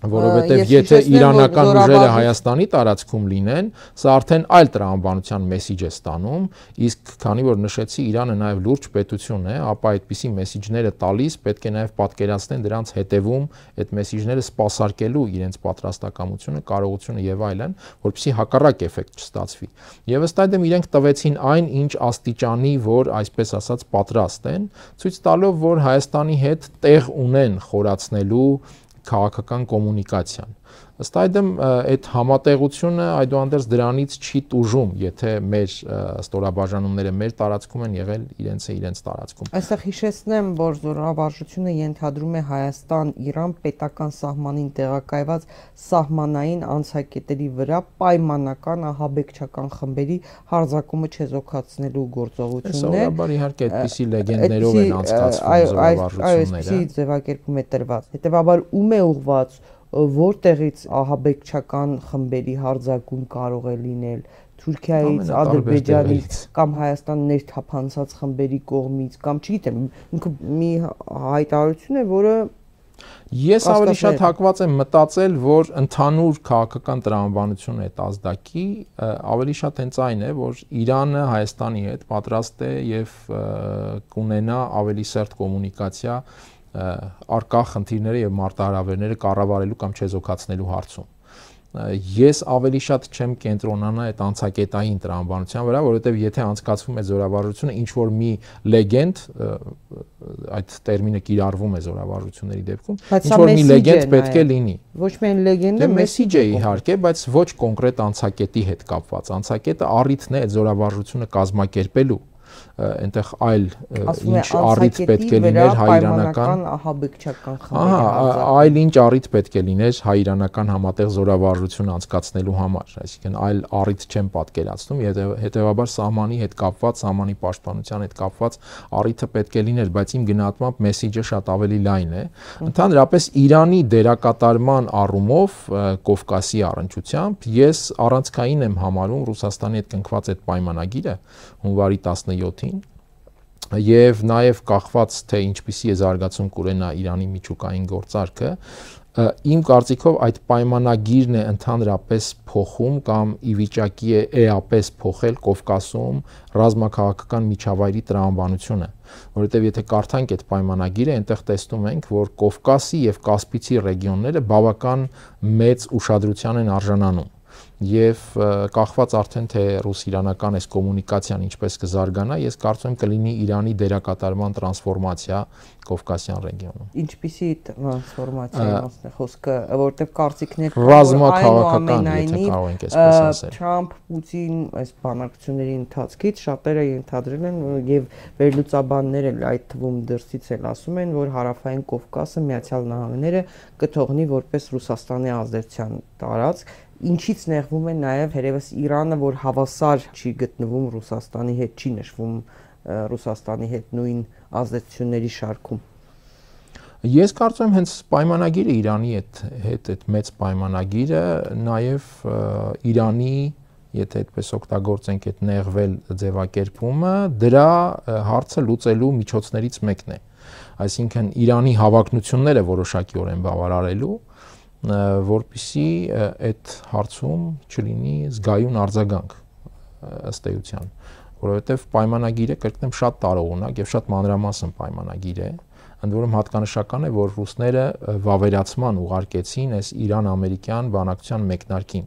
Որովհետև եթե իրանական ուժերը Հայաստանի տարածքում լինեն, սա արդեն այլ տրամաբանության մեսիջ է ստանում, իսկ քանի որ նշեցի Իրանը նաև լուրջ պետություն է, ապա այդպիսի մեսիջները տալիս պետք է նաև պատկերացնեն դրանց հետևում այդ մեսիջները սպասարկելու իրենց պատրաստակամությունը, կարողությունը եւ այլն, որպեսզի հակառակ էֆեկտ չստացվի։ Եվ ըստ այդմ իրենք տվեցին այն, ինչ աստիճանի, որ այսպես ասած պատրաստ են, ցույց տալով, որ Հայաստանի հետ տեղ ունեն խորացնելու քաղաքական կոմունիկացիան։ Ըստ այդմ այդ համատեղությունը այդուհանդերձ դրանից չի տուժում, եթե մեր ստորաբաժանումները մեր տարածքում են եղել իրենց տարածքում։ Այստեղ հիշեցնեմ, որ զորավարժությունը ենթադրում է Հայաստան-Իրան պետական սահմանին տեղակայված սահմանային անցակետերի վրա պայմանական ահաբեկչական խմբերի հարձակումը չեզոքացնելու գործողություններ։ Սովորաբար իհարկե այդպիսի լեգենդներով են անցկացվում զորավարժությունները։ Այսպիսի ձևակերպում է տրված։ Հետևաբար ում է ուղղված որտեղից ահաբեկչական խմբերի հարձակում կարող է լինել Թուրքիայից, Ադրբեջանից կամ Հայաստան ներթափանցած խմբերի կողմից կամ չգիտեմ, ինքը մի հայտարարություն է, որը ես ավելի շատ հակված եմ մտածել, որ ընդհանուր քաղաքական տրամաբանությունը այդ ազդակի ավելի շատ հենց այն է, որ Իրանը Հայաստանի հետ պատրաստ է եւ կունենա ավելի սերտ կոմունիկացիա արկա խնդիրները եւ մարտահրավերները կառավարելու կամ չեզոքացնելու հարցում։ Ես ավելի շատ չեմ կենտրոնանա այդ անցակետային տրամաբանության վրա, որովհետեւ եթե անցկացվում է զորավարժությունը, ինչ որ մի լեգենդ, այդ տերմինը կիրառվում է զորավարժությունների դեպքում, ինչ որ մի լեգենդ պետք է լինի։ Ոչ միայն լեգենդը, մեսիջ է իհարկե, բայց ոչ կոնկրետ անցակետի հետ կապված։ Անցակետը առիթն է այդ զորավարժությունը կազմակերպելու այնտեղ այլ ինչ առիթ պետք է լիներ հայ-իրանական ահաբեկչական խմբերի այլ ինչ առիթ պետք է լիներ հայ-իրանական համատեղ զորավարժություն անցկացնելու համար, այսինքն այլ առիթ չեմ պատկերացնում, հետեւաբար սահմանի հետ կապված, սահմանի պաշտպանության հետ կապված առիթը պետք է լիներ, բայց իմ գնահատմամբ մեսիջը շատ ավելի լայն է։ Ընդհանրապես Իրանի դերակատարման առումով Կովկասի առնչությամբ ես առանցքային եմ համարում Ռուսաստանի հետ կնքված այդ պայմանագիրը հունվարի 17-ին եւ նաեւ կախված թե ինչպիսի է զարգացում կունենա Իրանի միջուկային գործարքը, իմ կարծիքով այդ պայմանագիրն է ընդհանրապես փոխում կամ ի վիճակի է էապես փոխել Կովկասում ռազմաքաղաքական միջավայրի տրամաբանությունը, որովհետեւ եթե կարդանք այդ պայմանագիրը, այնտեղ տեսնում ենք, որ Կովկասի եւ Կասպիցի ռեգիոնները բավական մեծ ուշադրության են արժանանում։ եւ կախված արդեն թե ռուս-իրանական այս կոմունիկացիան ինչպես կզարգանա, ես կարծում եմ կլինի Իրանի դերակատարման տրանսֆորմացիա Կովկասյան ռեգիոնում։ Ինչպիսի տրանսֆորմացիա է խոսքը, որտեղ կարծիքներ ռազմաքաղաքական, եթե կարող ենք այսպես ասել։ Թրամփ, Պուտին այս բանակցությունների ընթացքից շատերը ենթադրել են եւ վերլուծաբաններ էլ այդ թվում դրսից էլ ասում են, որ հարավային Կովկասը Միացյալ Նահանգները կթողնի որպես Ռուսաստանի ազդեցության տարածք, ինչից նեղվում է նաև երևս Իրանը, որ հավասար չի գտնվում Ռուսաստանի հետ, չի նշվում Ռուսաստանի հետ նույն ազդեցությունների շարքում։ Ես կարծում եմ հենց պայմանագիրը Իրանի հետ այդ մեծ պայմանագիրը նաև Իրանի, եթե այդպես օգտագործենք այդ նեղվել ձևակերպումը, դրա հարցը լուծելու միջոցներից մեկն է։ Այսինքն Իրանի հավակնությունները որոշակիորեն բավարարելու, որպեսզի այդ հարցում չլինի զգայուն արձագանք ըստ էության, որովհետև պայմանագիրը կրկնեմ շատ տարողունակ եւ շատ մանրամասն պայմանագիր է, ընդ որում հատկանշական է, որ ռուսները վավերացման ուղարկեցին այս Իրան-ամերիկյան բանակցության մեկնարկին,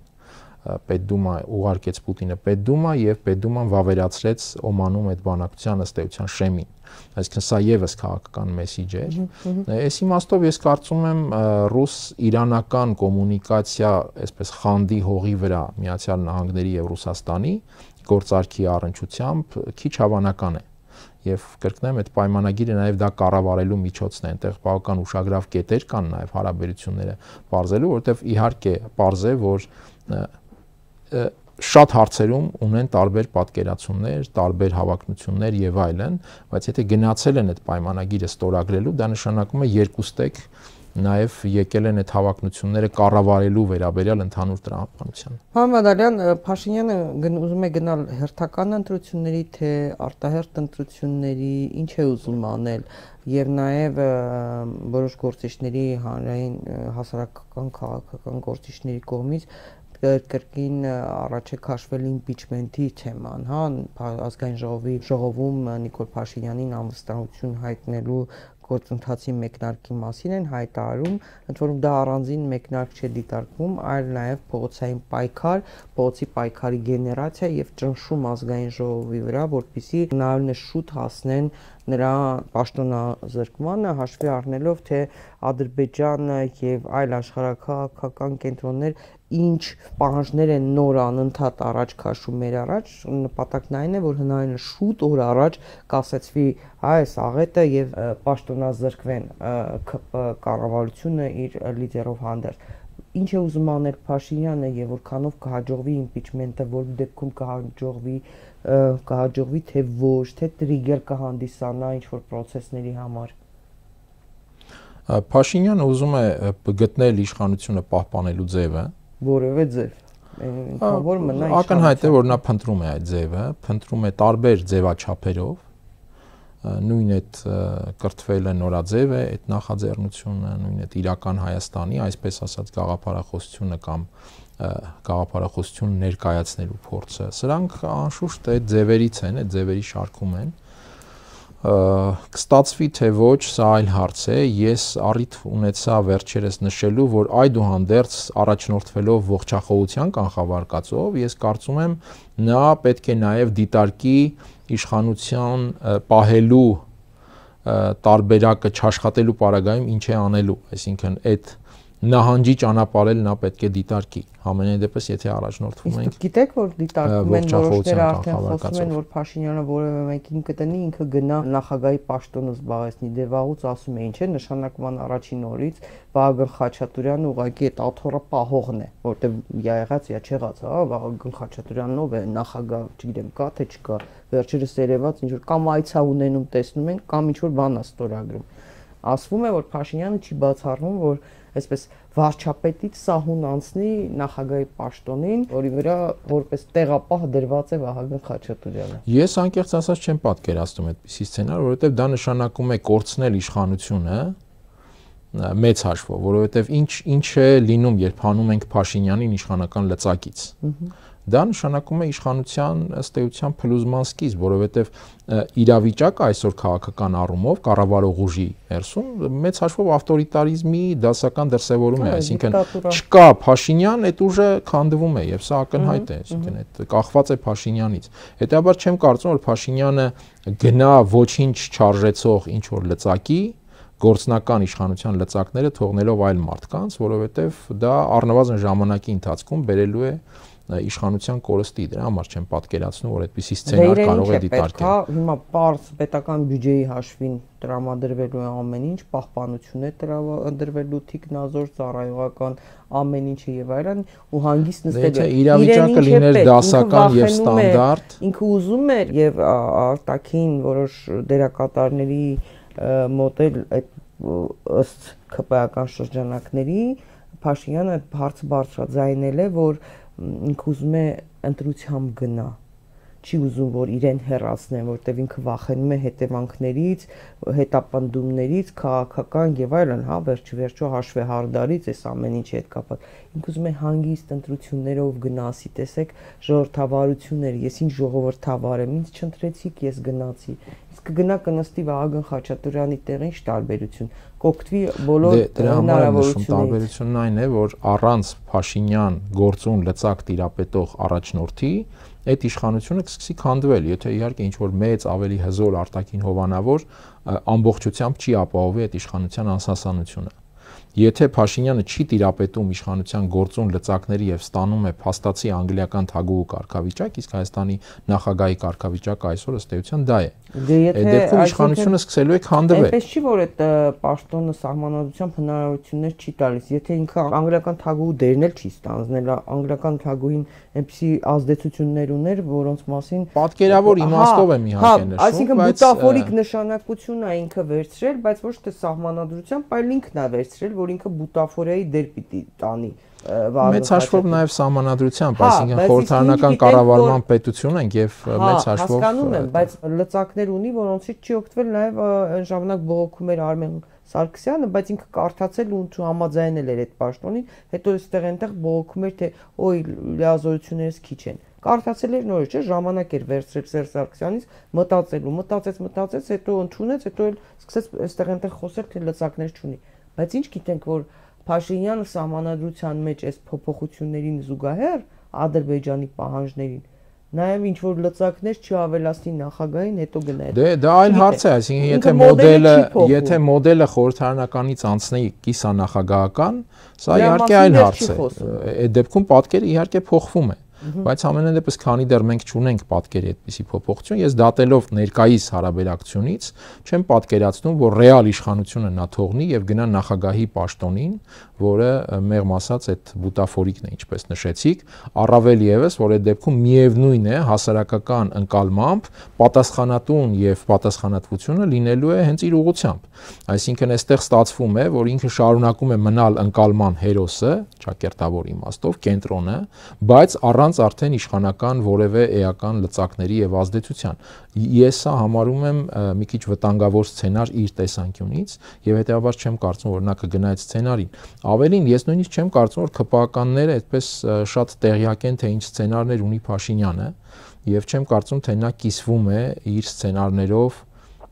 Պետդումա ուղարկեց Պուտինը Պետդումա եւ Պետդուման վավերացրեց Օմանում այդ բանակցության ըստ էության շեմին։ Այսինքն սա եւս քաղաքական մեսիջ էր։ Այս իմաստով ես կարծում եմ ռուս-իրանական կոմունիկացիա, այսպես խանդի հողի վրա Միացյալ Նահանգների եւ Ռուսաստանի գործարքի առնչությամբ քիչ հավանական է։ Եվ կրկնեմ, այդ պայմանագիրը նաև դա կառավարելու միջոցն է, այնտեղ բավական ուշագրավ կետեր կան նաև հարաբերությունները բարձելու, որովհետև իհարկե պարզ է, որ շատ հարցերում ունեն տարբեր պատկերացումներ, տարբեր հավակնություններ եւ այլն, բայց եթե գնացել են այդ պայմանագիրը ստորագրելու, դա նշանակում է երկուստեք նաև եկել են այդ հավակնությունները կառավարելու վերաբերյալ ընդհանուր տրամաբանության։ Պարոն Բադալյան, Փաշինյանը ուզում է գնալ հերթական ընտրությունների, թե արտահերթ ընտրությունների, ինչ է ուզում անել, եւ նաեւ որոշ գործիչների, հանրային հասարակական քաղաքական գործիչների կողմից կրկին առաջ է քաշվել իմպիչմենթի թեման, հա, ազգային ժողովի ժողովում Նիկոլ Փաշինյանին անվստահություն հայտնելու գործընթացի մեկնարկի մասին են հայտարարում, ընդ որում դա առանձին մեկնարկ չէ դիտարկվում, այլ նաև փողոցային պայքար, փողոցի պայքարի գեներացիա եւ ճնշում ազգային ժողովի վրա, որպեսզի հնարավորինս շուտ հասնեն նրա պաշտոնազրկմանը, հաշվի առնելով թե Ադրբեջանը եւ այլ աշխարհակաղակական կենտրոններ ինչ պահանջներ են նոր անընդհատ առաջ քաշում մեր առաջ, նպատակն այն է, որ հնարավորինս շուտ օր առաջ կասեցվի այս աղետը եւ պաշտոնազրկվեն ԿՊ կառավարությունը իր լիդերով հանդերձ։ Ինչ է ուզում անել Փաշինյանը եւ որքանով կհաջողվի իմպիչմենտը, որ դեպքում կհաջողվի թե ոչ, թե տրիգեր կհանդիսանա ինչ որ process-ների համար։ Փաշինյանը ուզում է գտնել իշխանությունը պահպանելու ձևը, որևէ ձև։ Որ մնա ակնհայտ է, որ նա փնտրում է այդ ձևը, փնտրում է տարբեր ձևաչափերով, նույն այդ կրթվել է նորաձև է այդ նախաձեռնությունը, նույն այդ իրական Հայաստանի, այսպես ասած գաղափարախոսությունը կամ գաղափարախոսություն ներկայացնելու փորձը, սրանք անշուշտ այդ ձևերից են, այդ ձևերի շարքում են, կստացվի թե ոչ, սա այլ հարց է, ես առիթ ունեցա վերջերս նշելու, որ այդուհանդերձ առաջնորդվելով ողջախոհության կանխավարկածով, ես կարծում եմ նա պետք է նաև դիտարկի իշխանության պահելու տարբերակը չաշխատելու պարագայում ինչ է անելու, այսինքն այդ նահանջի ճանապարհել նա պետք է դիտարկի, համենայն դեպս եթե առաջնորդվում ենք։ Գիտեք, որ դիտարկում են որոշները արդեն խոսում են, որ Փաշինյանը որևէ մեկին կտնի, ինքը գնա նախագահի պաշտոնը զբաղեցնի, դե վաղուց ասում էին, չէ, նշանակման առաջին օրից Վահագն Խաչատուրյանը ուղղակի այդ աթոռը պահողն է, որտեղ եղած յա չեղած, հա, Վահագն Խաչատուրյանն ով է, նախագահ, չգիտեմ, կա թե չկա, վերջերս երևաց ինչ որ կամ այցա ունենում տեսնում են, կամ ինչ որ բան է ստորագրում։ Ասվում է, որ Փաշինյանը չի բացառվում, որ այսպես վարչապետից սահուն անցնի նախագահի պաշտոնին, որի վրա որպես տեղապահ դրված է Վահագն Խաչատուրյանը։ Ես անկեղծ ասած չեմ պատկերացնում այդպիսի սցենար, որովհետև դա նշանակում է կորցնել իշխանությունը մեծ հաշվով, որովհետև ինչ է լինում, երբ հանում ենք Փաշինյանին իշխանական լծակից։ դա նշանակում է իշխանության ըստ էության փլուզման սկիզբ, որովհետև իրավիճակը այսօր քաղաքական առումով կառավարող ուժի ներսում մեծ հաշվով ավտորիտարիզմի դասական դրսևորում է, այսինքն չկա Փաշինյան, այդ ուժը քանդվում է եւ սա ակնհայտ է, այսինքն այդ կախված է Փաշինյանից։ Հետաբար չեմ կարծում, որ Փաշինյանը գնա ոչինչ չարժեցող ինչ որ լծակի գործնական իշխանության լծակները թողնելով այլ մարդկանց, որովհետև դա առնվազն ժամանակի ընթացքում բերելու է իշխանության կորստի, դրա համար չեմ պատկերացնում, որ այդպիսի սցենար կարող է դիտարկել։ Հիմա պարզ պետական բյուջեի հաշվին տրամադրվելու է ամեն ինչ, պահպանություն է տրամադրվելու, թիկնազոր, ծառայողական ամեն ինչը եւ այլն, ու հանգիստ նստել է։ Իրավիճակը լիներ դասական եւ ստանդարտ։ Ինքը ուզում էր եւ արտաքին որոշ դերակատարների մոտ էլ այդ ըստ ԿՊԱ-ական շրջանակների Փաշինյանը այդ հարցը բարձրաձայնել է, որ ինքը ուզում է ընտրությամբ գնա, չի ուզում որ իրեն հեռացնեն, որտեղ ինքը վախենում է հետևանքներից, հետապնդումներից, քաղաքական եւ այլն, հա, վերջիվերջո հաշվեհարդարից, այս ամեն ինչի հետ կապված։ Ինքը ուզում է հանգիստ ընտրություններով գնասի, տեսեք, ժողովրդավարություններ, ես ինչ ժողովրդավար եմ, ինձ չընտրեցիք, ես գնացի։ Կգնա կնստի Վահագն Խաչատուրյանի տեղին, ինչ տարբերություն, կօգտվի բոլոր հնարավորություններից։ Տարբերությունն այն է, որ առանց Փաշինյան գործուն լծակ տիրապետող առաջնորդի այդ իշխանությունը կսկսի քանդվել, եթե իհարկե ինչ որ մեծ ավելի հզոր արտաքին հովանավոր ամբողջությամբ չի ապահովի այդ իշխանության անսասանությունը։ Եթե Փաշինյանը չի տիրապետում իշխանության գործուն լծակների եւ ստանում է փաստացի անգլիական թագուհու կարգավիճակ, իսկ Հայաստանի նախագահի կարգավիճակը այսօր ըստ էության դա է։ Այդ դեպքում իշխանությունը սկսելու է քանդվել։ Այնպես չի, որ այդ պաշտոնը սահմանադրությամբ հնարավորություններ չի տալիս։ Եթե ինքը անգլիական թագուհու դերն էլ չի ստանձնել, անգլիական թագուհին այնպիսի ազդեցություններ ուներ, որոնց մասին պատկերավոր իմաստով եմ իհարկե նշում, այսինքն բուտաֆորիկ նշանակություն է ինքը վերցրել, բայց ոչ թե սահմանադրությամբ, այլ ինքն է վերցրել, որ ինքը բուտաֆորիայի դեր պիտի տանի։ Մեծ հաշվով նաև սահմանադրությամբ, այսինքն խորհրդարանական կառավարման պետություն ենք եւ մեծ հաշվով հասկանում եմ, բայց լծակներ ունի, որոնցից չի օգտվել նաև այն ժամանակ բողոքում էր Արմեն Սարգսյանը, բայց ինքը կարդացել ու համաձայնել էր այդ պաշտոնին, հետո այստեղ այնտեղ բողոքում էր, թե օй լիազորություններս քիչ են։ Կարդացել էր նորից, չէ՞, ժամանակ էր վերցրել Սերժ Սարգսյանից մտածեց, հետո ընդունեց, հետո էլ սկսեց այստեղ այնտեղ խոսել, թե լծակներ չունի։ Բայց ինչ գիտենք, որ Փաշինյանը սահմանադրության մեջ այս փոփոխություններին զուգահեռ Ադրբեջանի պահանջներին նաև ինչ որ լծակներ չավելացնի նախագահին, հետո գնա։ Դա այլ հարց է, այսինքն եթե մոդելը խորհրդարանականից անցնի կիսանախագահական, սա իհարկե այլ հարց է։ Այդ դեպքում պատկերը իհարկե փոխվում է։ Բայց ամենայն դեպս քանի դեռ մենք չունենք պատկերի այդպիսի փոփոխություն, ես դատելով ներկայիս հարաբերակցությունից չեմ պատկերացնում, որ ռեալ իշխանությունը նա թողնի եւ գնա նախագահի պաշտոնին, որը մեղմ ասած այդ բուտաֆորիկն է, ինչպես նշեցիք, առավել եւս, որ այդ դեպքում միևնույն է հասարակական ընկալմամբ պատասխանատուն եւ պատասխանատվությունը լինելու է հենց իր ուղղությամբ։ Այսինքն այստեղ ստացվում է, որ ինքը շարունակում է մնալ ընկալման հերոսը, ճակերտավոր իմաստով, կենտրոնը, բայց առանց արդեն իշխանական որևէ էական լծակների եւ ազդեցության։ Ես սա համարում եմ մի քիչ վտանգավոր սցենար իր տեսանկյունից եւ հետեւաբար չեմ կարծում, որ նա կգնա այդ սցենարին։ Ավելին, ես նույնիսկ չեմ կարծում, որ ԿՊԱ-ականները այդպես շատ տեղյակ են, թե ինչ սցենարներ ունի Փաշինյանը, եւ չեմ կարծում, թե նա կիսվում է իր սցենարներով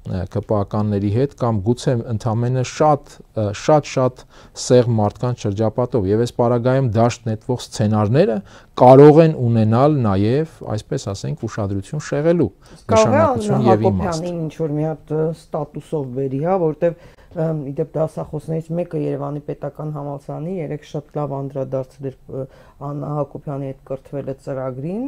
ԿՊԱ-ականների հետ կամ գուցե ընդամենը շատ սեղմ մարդկանց շրջապատով եւ այս պարագայում դաշտ նետվող սցենարները կարող են ունենալ նաեւ, այսպես ասենք, ուշադրություն շեղելու նշանակություն եւ իմաստ։ Ինչ որ մի հատ ստատուսով բերի, հա, որտեվ իդեպ դասախոսներից մեկը Երևանի պետական համալսարանի երեք շատ լավ անդրադարձել էր Աննա Հակոբյանի հետ կրթվելը ծրագրին,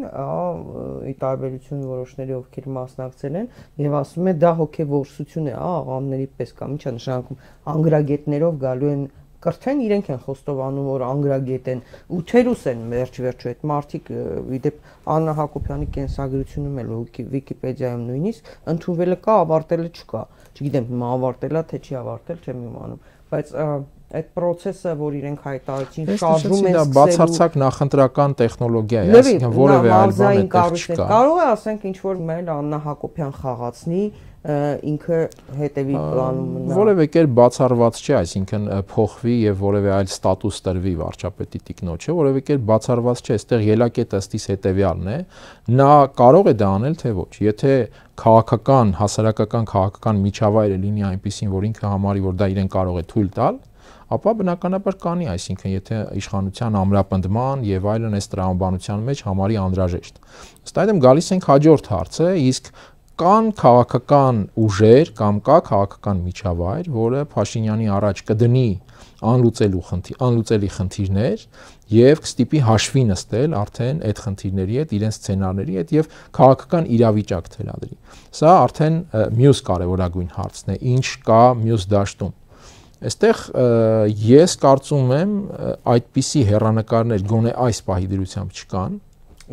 ի տարբերություն որոշների ովքեր մասնակցել են, եւ ասում է դա հոգեվորսություն է, աղամների պես կամ ինչա նշանակում անգրագետներով գալու են կրթեն, իրենք են խոստովանում, որ անգրագետ են ու թերուս են վերջ-վերջո այդ մարդիկ, իդեպ Աննա Հակոբյանի կենսագրությունում էլ Վիկիպեդիայում նույնիսկ ընդունվելը կա, ավարտելը չկա։ Չգիտեմ, հիմա ավարտելա թե չի ավարտել, չեմ իմանում, բայց այդ process-ը, որ իրենք հայտարարեցին, շարժում են սկսելու, բացարձակ նախընտրական տեխնոլոգիա է, այսինքն որևէ այլ բան այդտեղ չկա։ Կարող է ասենք ինչ որ մեր Աննա Հակոբյան խաղացնի, ինքը հետևի պլանում որևէ կերպ բացառված չէ, այսինքն փոխվի եւ որևէ այլ ստատուս տրվի վարչապետի տիկնոջը, որևէ կերպ բացառված չէ, այստեղ ելակետը ըստիս հետեւյալն է, նա կարող է դա անել թե ոչ։ Եթե քաղաքական, հասարակական միջավայրը լինի այնպեսին, որ ինքը համարի, որ դա իրեն կարող է թույլ տալ, ապա բնականաբար կանի, այսինքն եթե իշխանության ամրապնդման եւ այլն այս տրամաբանության մեջ համարի անհրաժեշտ։ Ըստ այդմ գալիս ենք հաջորդ հարցը, իսկ կան քաղաքական ուժեր կամ կա քաղաքական միջավայր, որը Փաշինյանի առաջ կդնի անլուծելի խնդիրներ եւ կստիպի հաշվի նստել արդեն այդ խնդիրների հետ, իրենց սցենարների հետ եւ քաղաքական իրավիճակ թելադրի։ Սա արդեն մյուս կարևորագույն հարցն է, ինչ կա մյուս դաշտում։ Այստեղ ես կարծում եմ այդպիսի հեռանկարներ գոնե այս պահի դրությամբ չկան։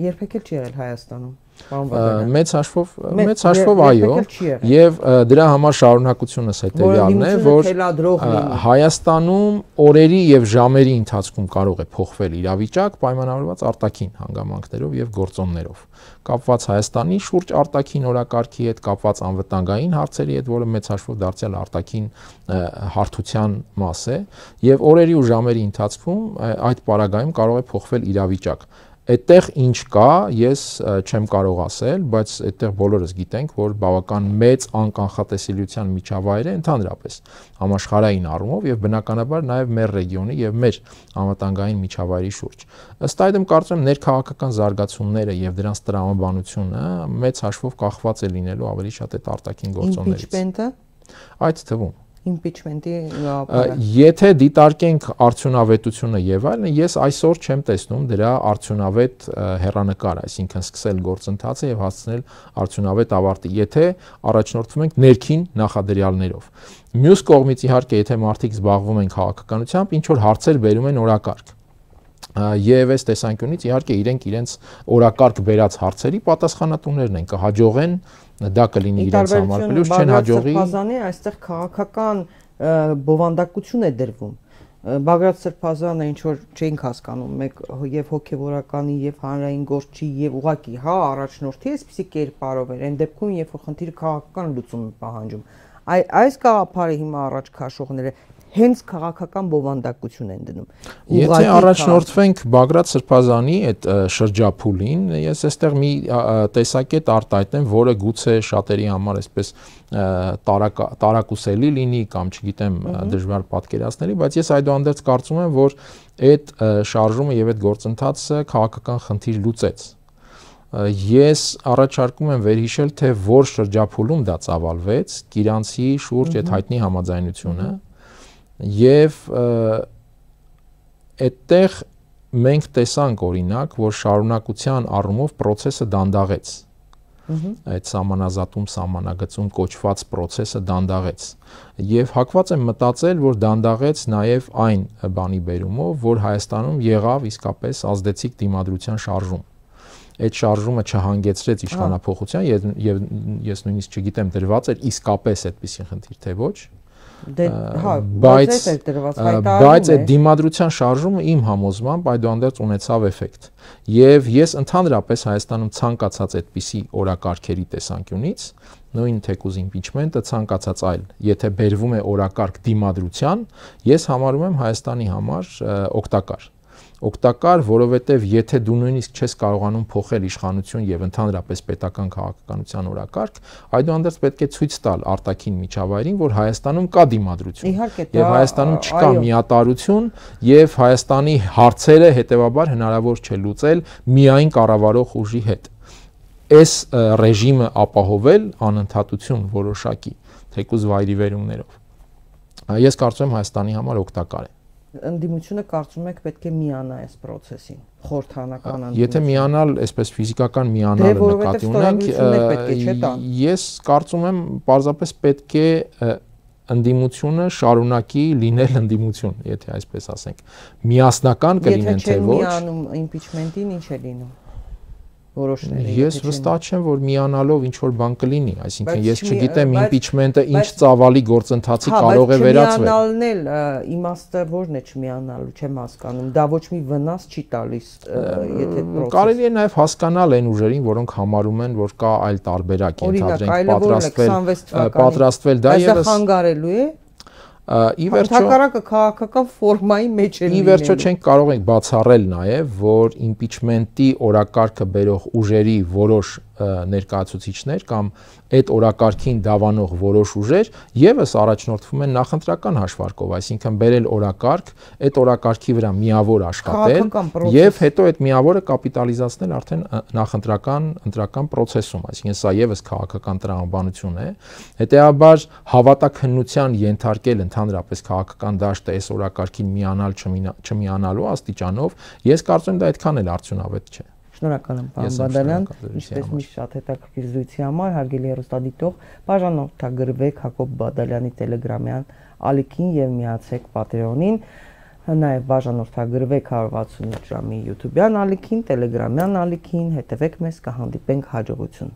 Երբեք էլ չի եղել Հայաստանում։ Մեծ հաշվով այո, եւ դրա համար շարունակությունս հետեւյալն է, որ Հայաստանում օրերի եւ ժամերի ընթացքում կարող է փոխվել իրավիճակ պայմանավորված արտաքին հանգամանքներով եւ գործոններով, կապված Հայաստանի շուրջ արտաքին օրակարգի հետ, կապված անվտանգային հարցերի հետ, որը մեծ հաշվով դարձյալ արտաքին հարթության մաս է, եւ օրերի ու ժամերի ընթացքում այդ պարագայում կարող է փոխվել իրավիճակ։ Այդտեղ ինչ կա, ես չեմ կարող ասել, բայց այդտեղ բոլորս գիտենք, որ բավական մեծ անկանխատեսելիության միջավայր է ընդհանրապես համաշխարհային առումով եւ բնականաբար նաեւ մեր ռեգիոնի եւ մեր անվտանգային միջավայրի շուրջ։ Ըստ այդմ կարծում եմ ներքաղաքական զարգացումները եւ դրանց տրամաբանությունը մեծ հաշվով կախված է լինելու ավելի շատ այդ արտաքին գործոններից։ Իմպիչմենտը այդ թվում Impeachment-ի եթե դիտարկենք արդյունավետությունը եւ այլն, ես այսօր չեմ տեսնում դրա արդյունավետ հեռանկար, այսինքն սկսել գործընթացը եւ հասցնել արդյունավետ ավարտի, եթե առաջնորդվում ենք ներքին նախադրյալներով։ Մյուս կողմից իհարկե, եթե մարդիկ զբաղվում են քաղաքականությամբ, ինչ որ հարցեր բերում են օրակարգ։ Եվ այս տեսանկյունից իհարկե իրենց օրակարգ բերած հարցերի պատասխանատուներն են, կհաջողեն դա կլինի իրենց համար պլյուս չեն հաջողի։ Սրբազանի այստեղ քաղաքական բովանդակություն է դրվում։ Բագրատ Սրբազանը ինչ որ չենք հասկանում, մեկ եւ հոգեվորականի եւ հանրային գործչի եւ ուղակի առաջնորդի այսպիսի կերպարով էր, այն դեպքում երբ որ խնդիրը քաղաքական լուծում է պահանջում։ Այս գաղափարը հիմա առաջ քաշողները հենց քաղաքական բովանդակություն են դնում։ Եթե առաջնորդվենք Բագրատ Սրբազանի այդ շրջափուլին, ես այստեղ մի տեսակետ արտահայտեմ, որը գուցե շատերի համար այսպես տարակուսելի լինի կամ չգիտեմ դժվար պատկերացնելի, բայց ես այդուհանդերձ կարծում եմ, որ այդ շարժումը եւ այդ գործընթացը քաղաքական խնդիր լուծեց։ Ես առաջարկում եմ վերհիշել, թե որ շրջափուլում դա ծավալվեց, Կիրանցի շուրջ այդ հայտնի համաձայնությունը եւ այդտեղ մենք տեսանք օրինակ, որ շարունակության առումով process-ը դանդաղեց։ Այդ սահմանազատում, սահմանագծում կոչված process-ը դանդաղեց։ Եվ հակված եմ մտածել, որ դանդաղեց նաեւ այն բանի բերումով, որ Հայաստանում եղավ իսկապես ազդեցիկ դիմադրության շարժում։ Այդ շարժումը չհանգեցրեց իշխանափոխության եւ ես նույնիսկ չգիտեմ դրված էր իսկապես այդպիսի խնդիր թե ոչ։ Բայց այդ դիմադրության շարժումը իմ համոզմամբ այդուհանդերձ ունեցավ էֆեկտ։ Եվ ես ընդհանրապես Հայաստանում ցանկացած այդպիսի օրակարգերի տեսանկյունից, նույն թեկուզ իմպիչմենտը, ցանկացած այլ, եթե բերվում է օրակարգ դիմադրության, ես համարում եմ Հայաստանի համար օգտակար, որովհետև եթե դու նույնիսկ չես կարողանում փոխել իշխանություն եւ ընդհանրապես պետական քաղաքականության օրակարգ, այդուհանդերձ պետք է ցույց տալ արտաքին միջավայրին, որ Հայաստանում կա դիմադրություն։ Եվ Հայաստանում չկա միատարություն եւ Հայաստանի հարցերը հետեւաբար հնարավոր չէ լուծել միայն կառավարող ուժի հետ։ Այս ռեժիմը ապահովել անընդհատություն որոշակի թեկուզ վայրիվերումներով։ Ես կարծում եմ Հայաստանի համար օգտակար է։ Ընդդիմությունը կարծում եք պետք է միանա այս process-ին, խորհրդանական ընդդիմություն։ Եթե միանալ, այսպես ֆիզիկական միանալը նկատի ունենք, ես կարծում եմ պարզապես պետք է ընդդիմությունը շարունակի լինել ընդդիմություն, եթե այսպես ասենք։ Միասնական կլինեն թե ոչ։ Եթե չեն միանում impeachment-ին, ինչ է լինում։ որոշները։ Ես վստահ չեմ, որ միանալով ինչ որ բան կլինի, այսինքն ես չգիտեմ impeachment-ը ինչ ծավալի գործընթացի կարող է վերածվել։ Չմիանալն էլ իմաստը ո՞րն է չմիանալու, չեմ հասկանում։ Դա ոչ մի վնաս չի տալիս, եթե process։ Կարելի է նաև հասկանալ այն ուժերին, որոնք համարում են, որ կա այլ տարբերակ, ենթադրենք պատրաստվել դա եւս խանգարելու է։ Ի վերջո հակառակը քաղաքական ֆորմայի մեջ է լինելու։ Ի վերջո չենք կարող ենք բացառել նաև, որ impeachment-ի օրակարգը բերող ուժերի որոշ ներկայացուցիչներ կամ այդ օրակարգին դավանող որոշ ուժեր եւս առաջնորդվում են նախընտրական հաշվարկով, այսինքն բերել օրակարգ, այդ օրակարգի վրա միավոր աշխատել եւ հետո այդ միավորը կապիտալիզացնել արդեն նախընտրական ընտրական process-ում, այսինքն սա եւս քաղաքական տրամաբանություն է։ Հետեւաբար հավատաքննության ենթարկել ընդհանրապես քաղաքական դաշտը այս օրակարգին միանալ չմիանալու աստիճանով, ես կարծում եմ դա այդքան էլ արդյունավետ չէ։ Շնորհակալ եմ, պարոն Բադալյան, ինչպես միշտ շատ հետաքրքիր զրույցի համար, հարգելի հեռուստադիտող, բաժանորդագրվեք Հակոբ Բադալյանի Telegram-յան ալիքին եւ միացեք Patreon-ին, նաեւ բաժանորդագրվեք 168 ժամի YouTube-յան ալիքին, Telegram-յան ալիքին, հետեւեք մեզ, կհանդիպենք հաջողություն։